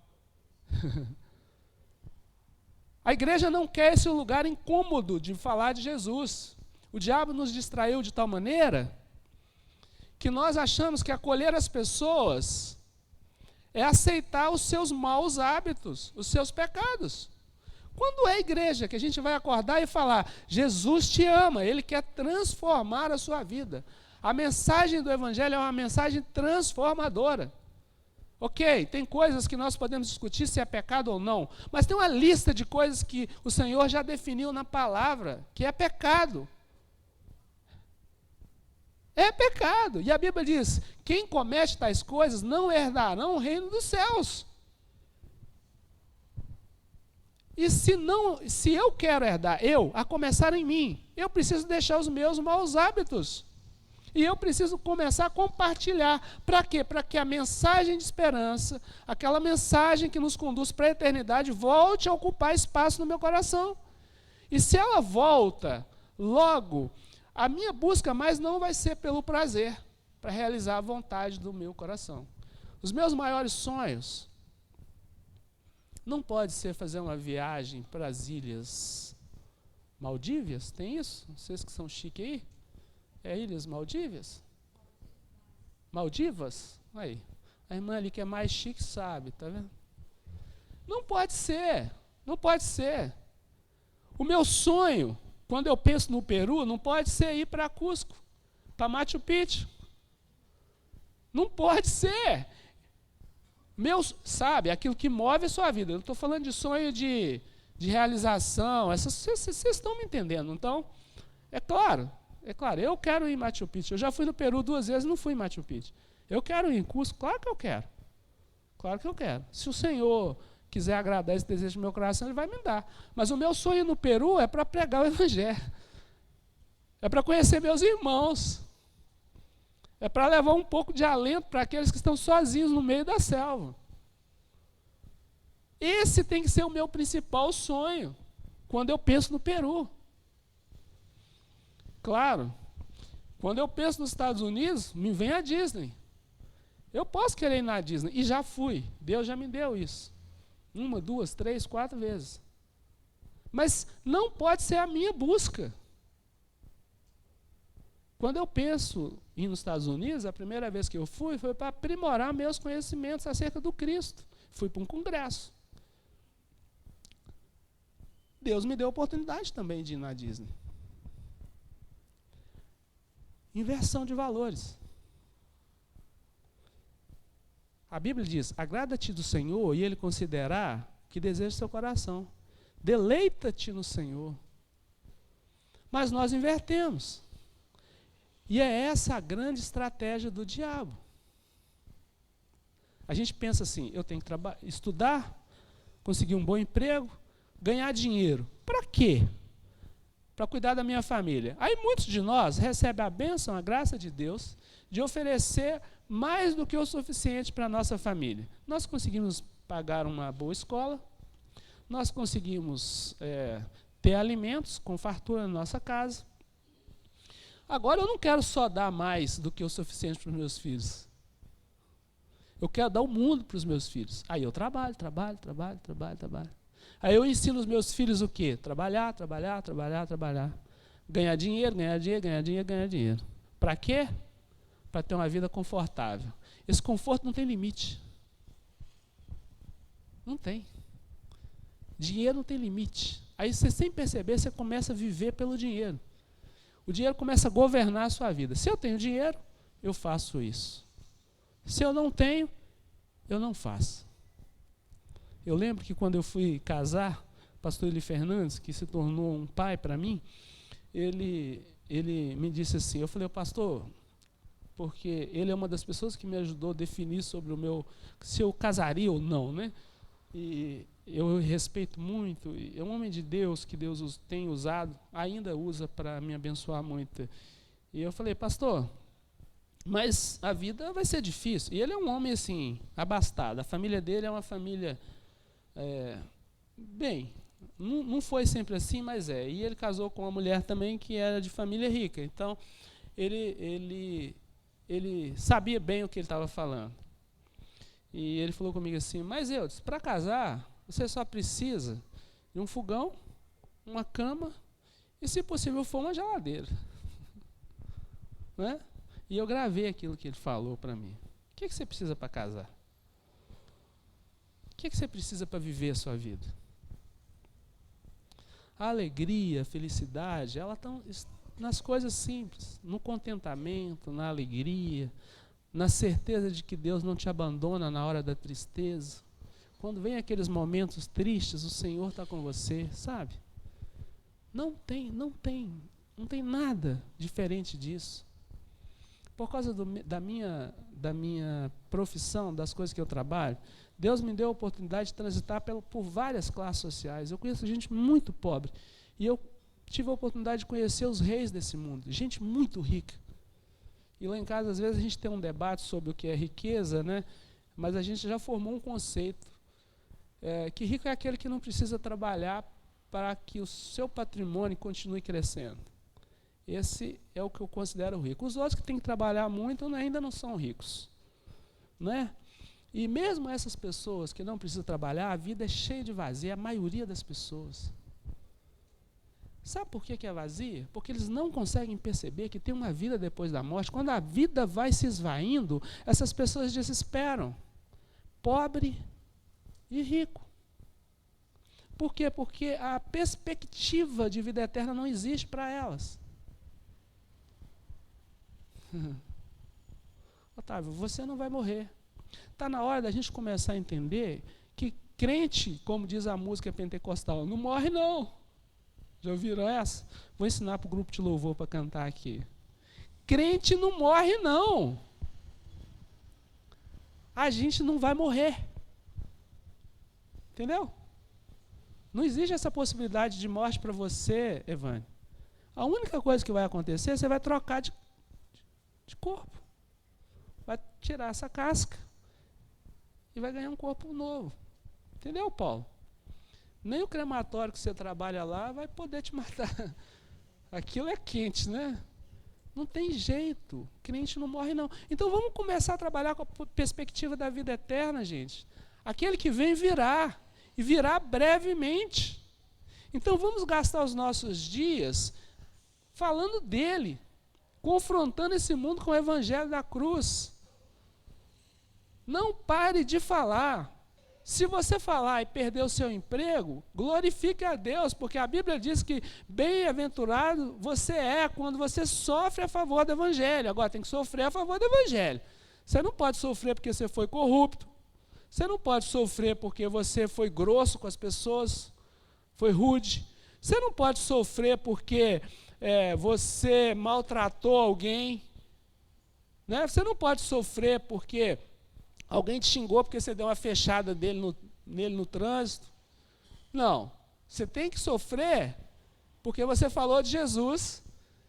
A igreja não quer esse lugar incômodo de falar de Jesus. O diabo nos distraiu de tal maneira que nós achamos que acolher as pessoas é aceitar os seus maus hábitos, os seus pecados. Quando é a igreja que a gente vai acordar e falar, Jesus te ama, Ele quer transformar a sua vida. A mensagem do Evangelho é uma mensagem transformadora. Ok, tem coisas que nós podemos discutir se é pecado ou não, mas tem uma lista de coisas que o Senhor já definiu na palavra, que é pecado. É pecado. E a Bíblia diz, quem comete tais coisas não herdarão o reino dos céus. E se eu quero herdar, a começar em mim, eu preciso deixar os meus maus hábitos. E eu preciso começar a compartilhar. Para quê? Para que a mensagem de esperança, aquela mensagem que nos conduz para a eternidade, volte a ocupar espaço no meu coração. E se ela volta, logo, a minha busca mais não vai ser pelo prazer, para realizar a vontade do meu coração. Os meus maiores sonhos não pode ser fazer uma viagem para as ilhas Maldívias, tem isso? Vocês que são chiques aí? É Ilhas Maldívias? Maldivas? Aí. A irmã ali que é mais chique sabe, tá vendo? Não pode ser, não pode ser. O meu sonho, quando eu penso no Peru, não pode ser ir para Cusco, para Machu Picchu. Não pode ser. Sabe, aquilo que move a sua vida. Eu não estou falando de sonho de realização, vocês estão me entendendo. Então, é claro, eu quero ir em Machu Picchu. Eu já fui no Peru 2 vezes e não fui em Machu Picchu. Eu quero ir em Cusco, claro que eu quero. Claro que eu quero. Se o Senhor quiser agradar esse desejo do meu coração, Ele vai me dar. Mas o meu sonho no Peru é para pregar o Evangelho. É para conhecer meus irmãos. É para levar um pouco de alento para aqueles que estão sozinhos no meio da selva. Esse tem que ser o meu principal sonho, quando eu penso no Peru. Claro, quando eu penso nos Estados Unidos, me vem a Disney. Eu posso querer ir na Disney, e já fui. Deus já me deu isso. 1, 2, 3, 4 vezes. Mas não pode ser a minha busca. Quando eu penso em ir nos Estados Unidos, a primeira vez que eu fui foi para aprimorar meus conhecimentos acerca do Cristo. Fui para um congresso. Deus me deu a oportunidade também de ir na Disney. Inversão de valores. A Bíblia diz, agrada-te do Senhor e Ele considerará o que deseja seu coração. Deleita-te no Senhor. Mas nós invertemos. E é essa a grande estratégia do diabo. A gente pensa assim, eu tenho que estudar, conseguir um bom emprego, ganhar dinheiro. Para quê? Para cuidar da minha família. Aí muitos de nós recebem a bênção, a graça de Deus, de oferecer mais do que o suficiente para a nossa família. Nós conseguimos pagar uma boa escola, nós conseguimos ter alimentos com fartura na nossa casa. Agora eu não quero só dar mais do que o suficiente para os meus filhos. Eu quero dar o mundo para os meus filhos. Aí eu trabalho. Aí eu ensino os meus filhos o quê? Trabalhar. Ganhar dinheiro. Para quê? Para ter uma vida confortável. Esse conforto não tem limite. Não tem. Dinheiro não tem limite. Aí você, sem perceber, você começa a viver pelo dinheiro. O dinheiro começa a governar a sua vida. Se eu tenho dinheiro, eu faço isso. Se eu não tenho, eu não faço. Eu lembro que quando eu fui casar, o pastor Eli Fernandes, que se tornou um pai para mim, ele me disse assim, eu falei, pastor, porque ele é uma das pessoas que me ajudou a definir sobre se eu casaria ou não, né? E eu respeito muito, é um homem de Deus, que Deus tem usado, ainda usa para me abençoar muito. E eu falei, pastor, mas a vida vai ser difícil. E ele é um homem assim, abastado, a família dele é uma família, não foi sempre assim, mas é. E ele casou com uma mulher também que era de família rica, então ele sabia bem o que ele estava falando. E ele falou comigo assim, mas eu disse, para casar, você só precisa de um fogão, uma cama e, se possível, for uma geladeira. Né? E eu gravei aquilo que ele falou para mim. O que você precisa para casar? O que você precisa para viver a sua vida? A alegria, a felicidade, elas estão nas coisas simples, no contentamento, na alegria, na certeza de que Deus não te abandona na hora da tristeza. Quando vem aqueles momentos tristes, o Senhor está com você, sabe? Não tem nada diferente disso. Por causa da minha profissão, das coisas que eu trabalho, Deus me deu a oportunidade de transitar por várias classes sociais. Eu conheço gente muito pobre. E eu tive a oportunidade de conhecer os reis desse mundo, gente muito rica. E lá em casa, às vezes, a gente tem um debate sobre o que é riqueza, né? Mas a gente já formou um conceito, que rico é aquele que não precisa trabalhar para que o seu patrimônio continue crescendo. Esse é o que eu considero rico. Os outros que têm que trabalhar muito ainda não são ricos. Né? E mesmo essas pessoas que não precisam trabalhar, a vida é cheia de vazio, a maioria das pessoas. Sabe por que é vazia? Porque eles não conseguem perceber que tem uma vida depois da morte. Quando a vida vai se esvaindo, essas pessoas desesperam. Pobre e rico. Por quê? Porque a perspectiva de vida eterna não existe para elas. Otávio, você não vai morrer. Está na hora da gente começar a entender que crente, como diz a música pentecostal, não morre não. Já ouviram essa? Vou ensinar para o grupo de louvor para cantar aqui. Crente não morre não. A gente não vai morrer. Entendeu? Não existe essa possibilidade de morte para você, Evane. A única coisa que vai acontecer, você vai trocar de corpo. Vai tirar essa casca e vai ganhar um corpo novo. Entendeu, Paulo? Nem o crematório que você trabalha lá vai poder te matar. Aquilo é quente, né? Não tem jeito. Crente não morre, não. Então vamos começar a trabalhar com a perspectiva da vida eterna, gente. Aquele que vem virá. E virá brevemente. Então vamos gastar os nossos dias falando dele. Confrontando esse mundo com o evangelho da cruz. Não pare de falar. Se você falar e perder o seu emprego, glorifique a Deus, porque a Bíblia diz que bem-aventurado você é quando você sofre a favor do evangelho. Agora tem que sofrer a favor do evangelho. Você não pode sofrer porque você foi corrupto. Você não pode sofrer porque você foi grosso com as pessoas, foi rude. Você não pode sofrer porque você maltratou alguém. Né? Você não pode sofrer porque Alguém te xingou porque você deu uma fechada nele no trânsito. Não. Você tem que sofrer porque você falou de Jesus.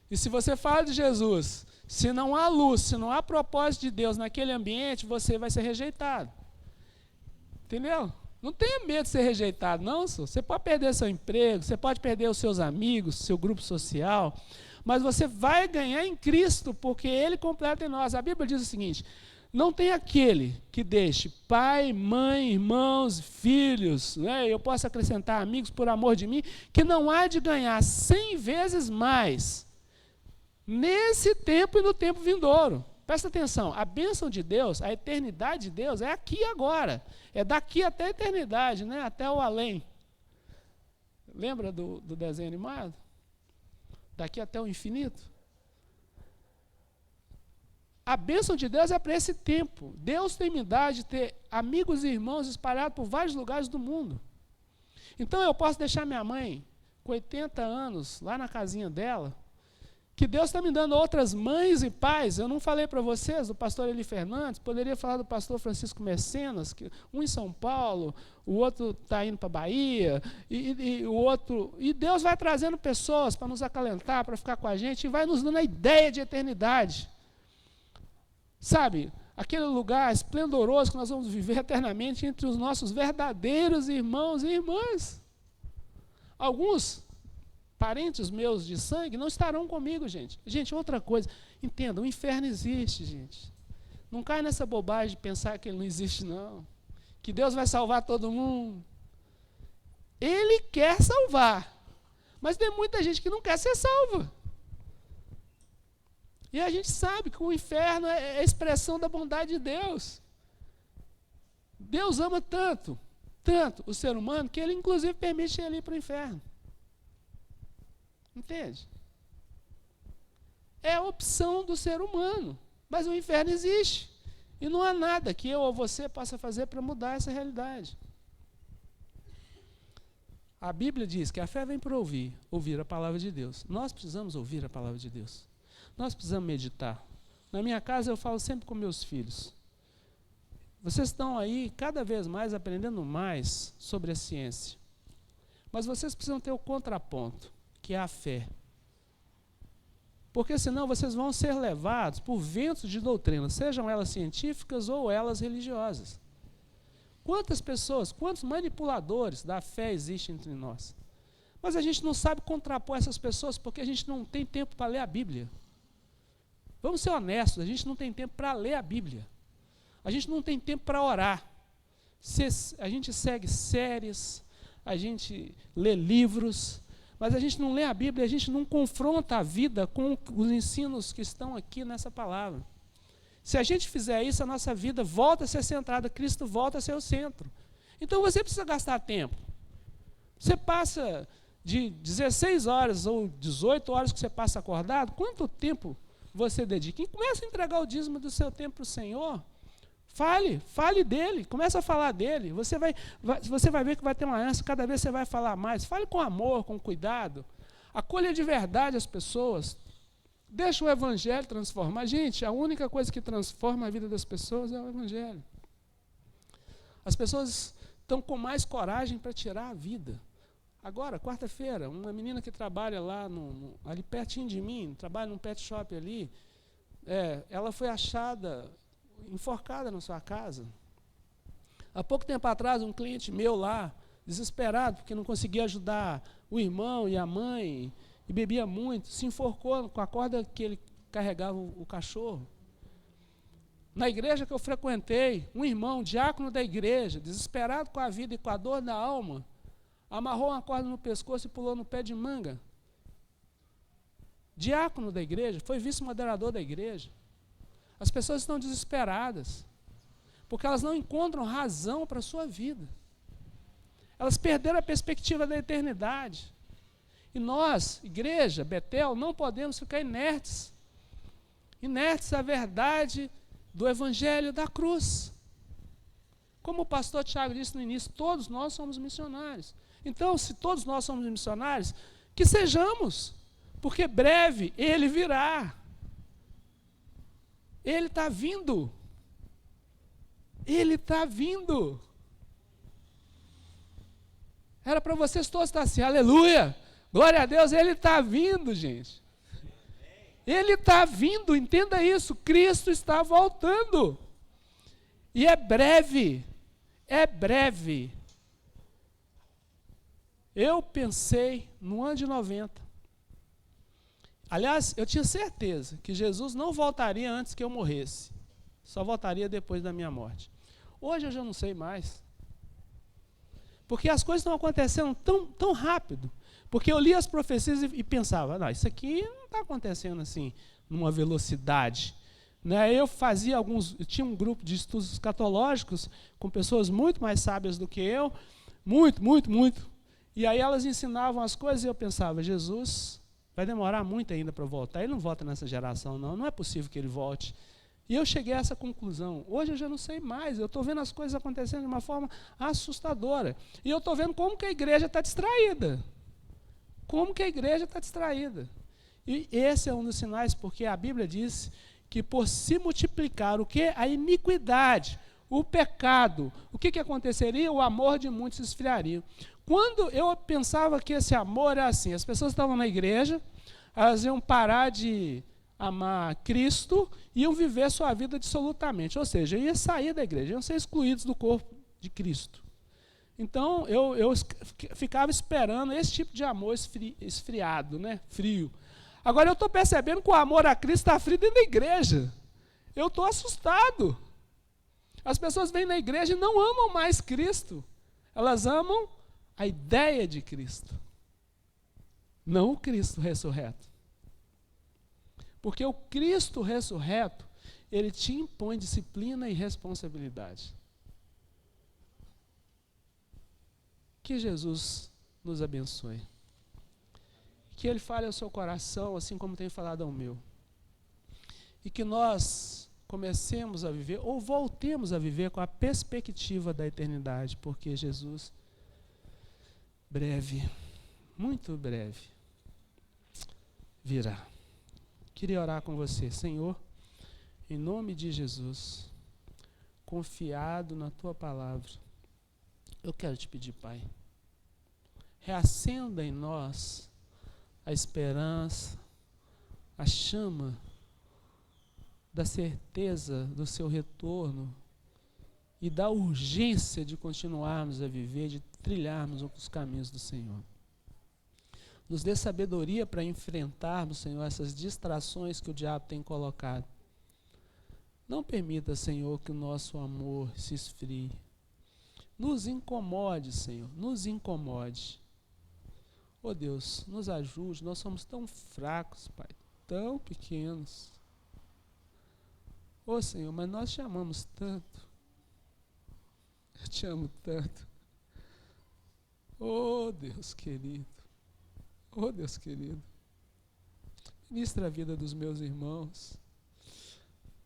E se você fala de Jesus, se não há luz, se não há propósito de Deus naquele ambiente, você vai ser rejeitado. Entendeu? Não tenha medo de ser rejeitado, não. Você pode perder seu emprego, você pode perder os seus amigos, seu grupo social, mas você vai ganhar em Cristo, porque Ele completa em nós. A Bíblia diz o seguinte: não tem aquele que deixe pai, mãe, irmãos, filhos, né? Eu posso acrescentar amigos por amor de mim, que não há de ganhar 100 vezes mais nesse tempo e no tempo vindouro. Presta atenção, a bênção de Deus, a eternidade de Deus é aqui e agora. É daqui até a eternidade, né? Até o além. Lembra do desenho animado? Daqui até o infinito. A bênção de Deus é para esse tempo. Deus tem me dado de ter amigos e irmãos espalhados por vários lugares do mundo. Então eu posso deixar minha mãe com 80 anos lá na casinha dela, que Deus está me dando outras mães e pais. Eu não falei para vocês do pastor Eli Fernandes, poderia falar do pastor Francisco Mecenas, um em São Paulo, o outro está indo para a Bahia, e o outro. E Deus vai trazendo pessoas para nos acalentar, para ficar com a gente, e vai nos dando a ideia de eternidade. Sabe, aquele lugar esplendoroso que nós vamos viver eternamente entre os nossos verdadeiros irmãos e irmãs. Alguns parentes meus de sangue não estarão comigo, gente. Gente, outra coisa, entenda, o inferno existe, gente. Não cai nessa bobagem de pensar que ele não existe, não. Que Deus vai salvar todo mundo. Ele quer salvar, mas tem muita gente que não quer ser salva. E a gente sabe que o inferno é a expressão da bondade de Deus. Deus ama tanto, tanto o ser humano, que ele inclusive permite ele ir para o inferno. Entende? É a opção do ser humano. Mas o inferno existe. E não há nada que eu ou você possa fazer para mudar essa realidade. A Bíblia diz que a fé vem por ouvir a palavra de Deus. Nós precisamos ouvir a palavra de Deus. Nós precisamos meditar. Na minha casa eu falo sempre com meus filhos. Vocês estão aí cada vez mais aprendendo mais sobre a ciência. Mas vocês precisam ter o contraponto, que é a fé. Porque senão vocês vão ser levados por ventos de doutrina, sejam elas científicas ou elas religiosas. Quantas pessoas, quantos manipuladores da fé existem entre nós? Mas a gente não sabe contrapor essas pessoas porque a gente não tem tempo para ler a Bíblia. Vamos ser honestos, a gente não tem tempo para ler a Bíblia. A gente não tem tempo para orar. A gente segue séries, a gente lê livros, mas a gente não lê a Bíblia, a gente não confronta a vida com os ensinos que estão aqui nessa palavra. Se a gente fizer isso, a nossa vida volta a ser centrada, Cristo volta a ser o centro. Então você precisa gastar tempo. Você passa de 16 horas ou 18 horas que você passa acordado, quanto tempo você dedica? E começa a entregar o dízimo do seu tempo para o Senhor. Fale dele, começa a falar dele. Você vai ver que vai ter uma ânsia, cada vez você vai falar mais. Fale com amor, com cuidado. Acolha de verdade as pessoas. Deixa o Evangelho transformar. Gente, a única coisa que transforma a vida das pessoas é o Evangelho. As pessoas estão com mais coragem para tirar a vida. Agora, quarta-feira, uma menina que trabalha lá, ali pertinho de mim, trabalha num pet shop ali, ela foi achada enforcada na sua casa. Há pouco tempo atrás, um cliente meu lá, desesperado, porque não conseguia ajudar o irmão e a mãe, e bebia muito, se enforcou com a corda que ele carregava o cachorro. Na igreja que eu frequentei, um irmão, diácono da igreja, desesperado com a vida e com a dor da alma, amarrou uma corda no pescoço e pulou no pé de manga. Diácono da igreja, foi vice-moderador da igreja. As pessoas estão desesperadas, porque elas não encontram razão para a sua vida. Elas perderam a perspectiva da eternidade. E nós, igreja, Betel, não podemos ficar inertes. Inertes à verdade do Evangelho da cruz. Como o pastor Tiago disse no início, todos nós somos missionários. Então, se todos nós somos missionários, que sejamos, porque breve ele virá. Ele está vindo. Ele está vindo. Era para vocês todos estar assim, aleluia, glória a Deus, Ele está vindo, gente. Ele está vindo, entenda isso, Cristo está voltando. E é breve, é breve. Eu pensei no ano de 90. Aliás, eu tinha certeza que Jesus não voltaria antes que eu morresse. Só voltaria depois da minha morte. Hoje eu já não sei mais. Porque as coisas estão acontecendo tão rápido. Porque eu li as profecias e pensava, não, isso aqui não está acontecendo assim, numa velocidade. Né? Eu tinha um grupo de estudos escatológicos com pessoas muito mais sábias do que eu, muito. E aí elas ensinavam as coisas e eu pensava, Jesus vai demorar muito ainda para voltar. Ele não volta nessa geração, não é possível que ele volte. E eu cheguei a essa conclusão. Hoje eu já não sei mais, eu estou vendo as coisas acontecendo de uma forma assustadora. E eu estou vendo como que a igreja está distraída. Como que a igreja está distraída. E esse é um dos sinais, porque a Bíblia diz que por se multiplicar o quê? A iniquidade, o pecado. O que aconteceria? O amor de muitos se esfriaria. Quando eu pensava que esse amor era assim, as pessoas estavam na igreja, elas iam parar de amar Cristo e iam viver sua vida absolutamente. Ou seja, iam sair da igreja, iam ser excluídos do corpo de Cristo. Então, eu ficava esperando esse tipo de amor esfriado, né? Frio. Agora, eu estou percebendo que o amor a Cristo está frio dentro da igreja. Eu estou assustado. As pessoas vêm na igreja e não amam mais Cristo. Elas amam a ideia de Cristo. Não o Cristo ressurreto. Porque o Cristo ressurreto, ele te impõe disciplina e responsabilidade. Que Jesus nos abençoe. Que Ele fale ao seu coração, assim como tem falado ao meu. E que nós comecemos a viver, ou voltemos a viver com a perspectiva da eternidade, porque Jesus, breve, muito breve, virá. Queria orar com você, Senhor, em nome de Jesus, confiado na Tua palavra, eu quero te pedir, Pai, reacenda em nós a esperança, a chama da certeza do Seu retorno e da urgência de continuarmos a viver, de trilharmos os caminhos do Senhor. Nos dê sabedoria para enfrentarmos, Senhor, essas distrações que o diabo tem colocado. Não permita, Senhor, que o nosso amor se esfrie. Nos incomode, Senhor, nos incomode. Oh Deus, nos ajude, nós somos tão fracos, Pai, tão pequenos. Oh Senhor, mas nós te amamos tanto. Eu te amo tanto. Oh Deus querido. Oh Deus querido. Ministra a vida dos meus irmãos.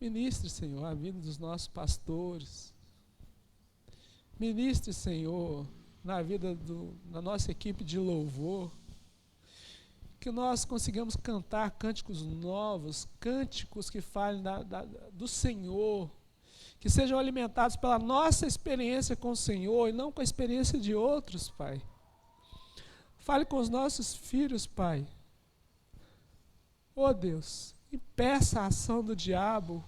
Ministre, Senhor, a vida dos nossos pastores. Ministre, Senhor, na vida da nossa equipe de louvor. Que nós consigamos cantar cânticos novos, cânticos que falem do Senhor, que sejam alimentados pela nossa experiência com o Senhor e não com a experiência de outros, Pai. Fale com os nossos filhos, Pai. Oh Deus, impeça a ação do diabo,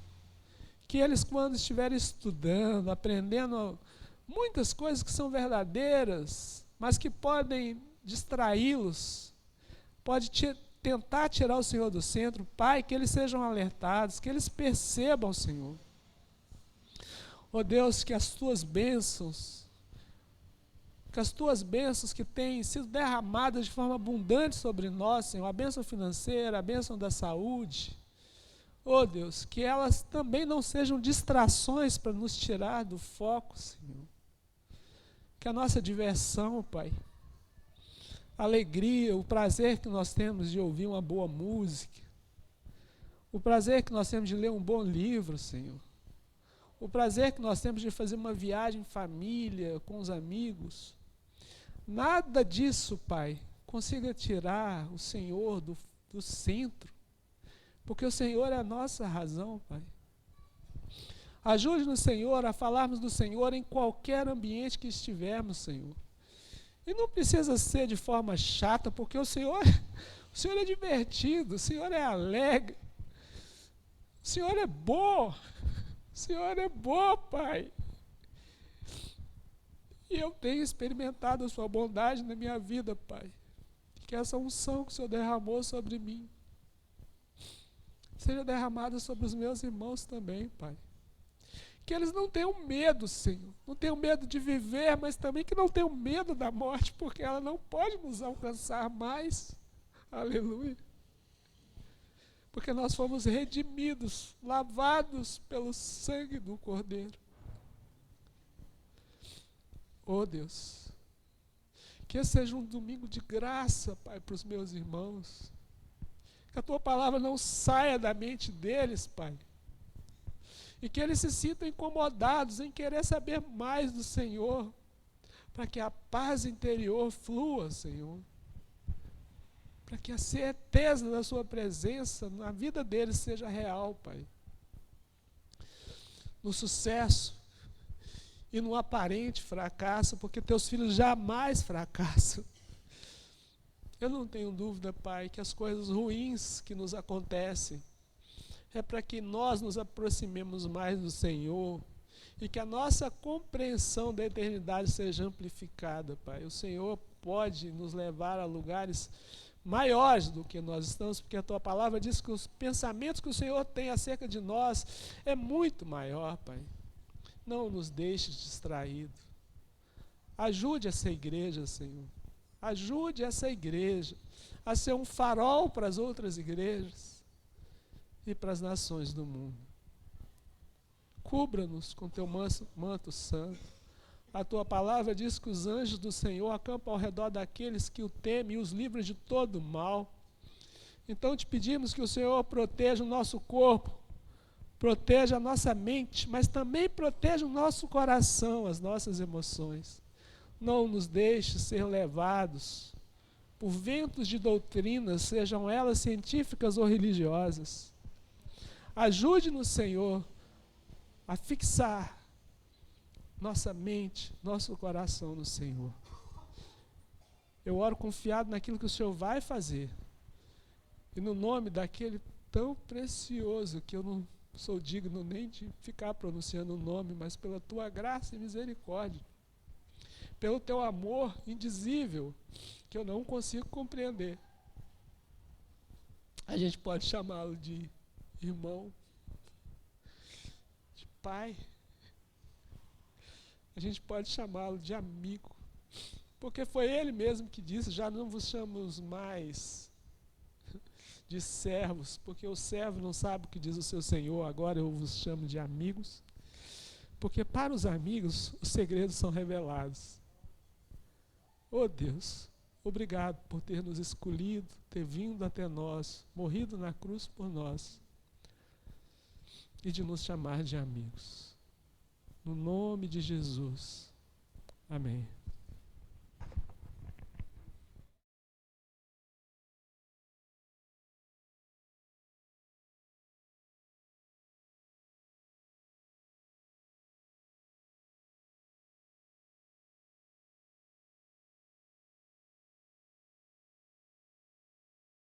que eles, quando estiverem estudando, aprendendo muitas coisas que são verdadeiras, mas que podem distraí-los, pode tentar tirar o Senhor do centro, Pai, que eles sejam alertados, que eles percebam, Senhor. Oh Deus, que as Tuas bênçãos que têm sido derramadas de forma abundante sobre nós, Senhor, a bênção financeira, a bênção da saúde, oh Deus, que elas também não sejam distrações para nos tirar do foco, Senhor. Que a nossa diversão, Pai, a alegria, o prazer que nós temos de ouvir uma boa música, o prazer que nós temos de ler um bom livro, Senhor, o prazer que nós temos de fazer uma viagem em família, com os amigos, nada disso, Pai, consiga tirar o Senhor do centro, porque o Senhor é a nossa razão, Pai. Ajude-nos, Senhor, a falarmos do Senhor em qualquer ambiente que estivermos, Senhor. E não precisa ser de forma chata, porque o Senhor é divertido, o Senhor é alegre, o Senhor é bom, o Senhor é bom, Pai. E eu tenho experimentado a sua bondade na minha vida, Pai. Que essa unção que o Senhor derramou sobre mim seja derramada sobre os meus irmãos também, Pai. Que eles não tenham medo, Senhor. Não tenham medo de viver, mas também que não tenham medo da morte, porque ela não pode nos alcançar mais. Aleluia. Porque nós fomos redimidos, lavados pelo sangue do Cordeiro. Oh Deus, que esse seja um domingo de graça, Pai, para os meus irmãos. Que a Tua palavra não saia da mente deles, Pai. E que eles se sintam incomodados em querer saber mais do Senhor, para que a paz interior flua, Senhor. Para que a certeza da Sua presença na vida deles seja real, Pai. No sucesso e no aparente fracasso, porque Teus filhos jamais fracassam. Eu não tenho dúvida, Pai, que as coisas ruins que nos acontecem é para que nós nos aproximemos mais do Senhor e que a nossa compreensão da eternidade seja amplificada, Pai. O Senhor pode nos levar a lugares maiores do que nós estamos, porque a Tua palavra diz que os pensamentos que o Senhor tem acerca de nós é muito maior, Pai. Não nos deixes distraídos. Ajude essa igreja, Senhor. Ajude essa igreja a ser um farol para as outras igrejas e para as nações do mundo. Cubra-nos com Teu manto santo. A Tua palavra diz que os anjos do Senhor acampam ao redor daqueles que o temem e os livram de todo mal. Então te pedimos que o Senhor proteja o nosso corpo, proteja a nossa mente, mas também proteja o nosso coração, as nossas emoções. Não nos deixe ser levados por ventos de doutrinas, sejam elas científicas ou religiosas. Ajude-nos, Senhor, a fixar nossa mente, nosso coração no Senhor. Eu oro confiado naquilo que o Senhor vai fazer. E no nome daquele tão precioso, que eu não sou digno nem de ficar pronunciando o nome, mas pela Tua graça e misericórdia, pelo Teu amor indizível, que eu não consigo compreender. A gente pode chamá-lo de irmão, de pai, a gente pode chamá-lo de amigo, porque foi Ele mesmo que disse: já não vos chamamos mais de servos, porque o servo não sabe o que diz o seu Senhor, agora eu vos chamo de amigos, porque para os amigos os segredos são revelados. Oh Deus, obrigado por ter nos escolhido, ter vindo até nós, morrido na cruz por nós, e de nos chamar de amigos. No nome de Jesus. Amém.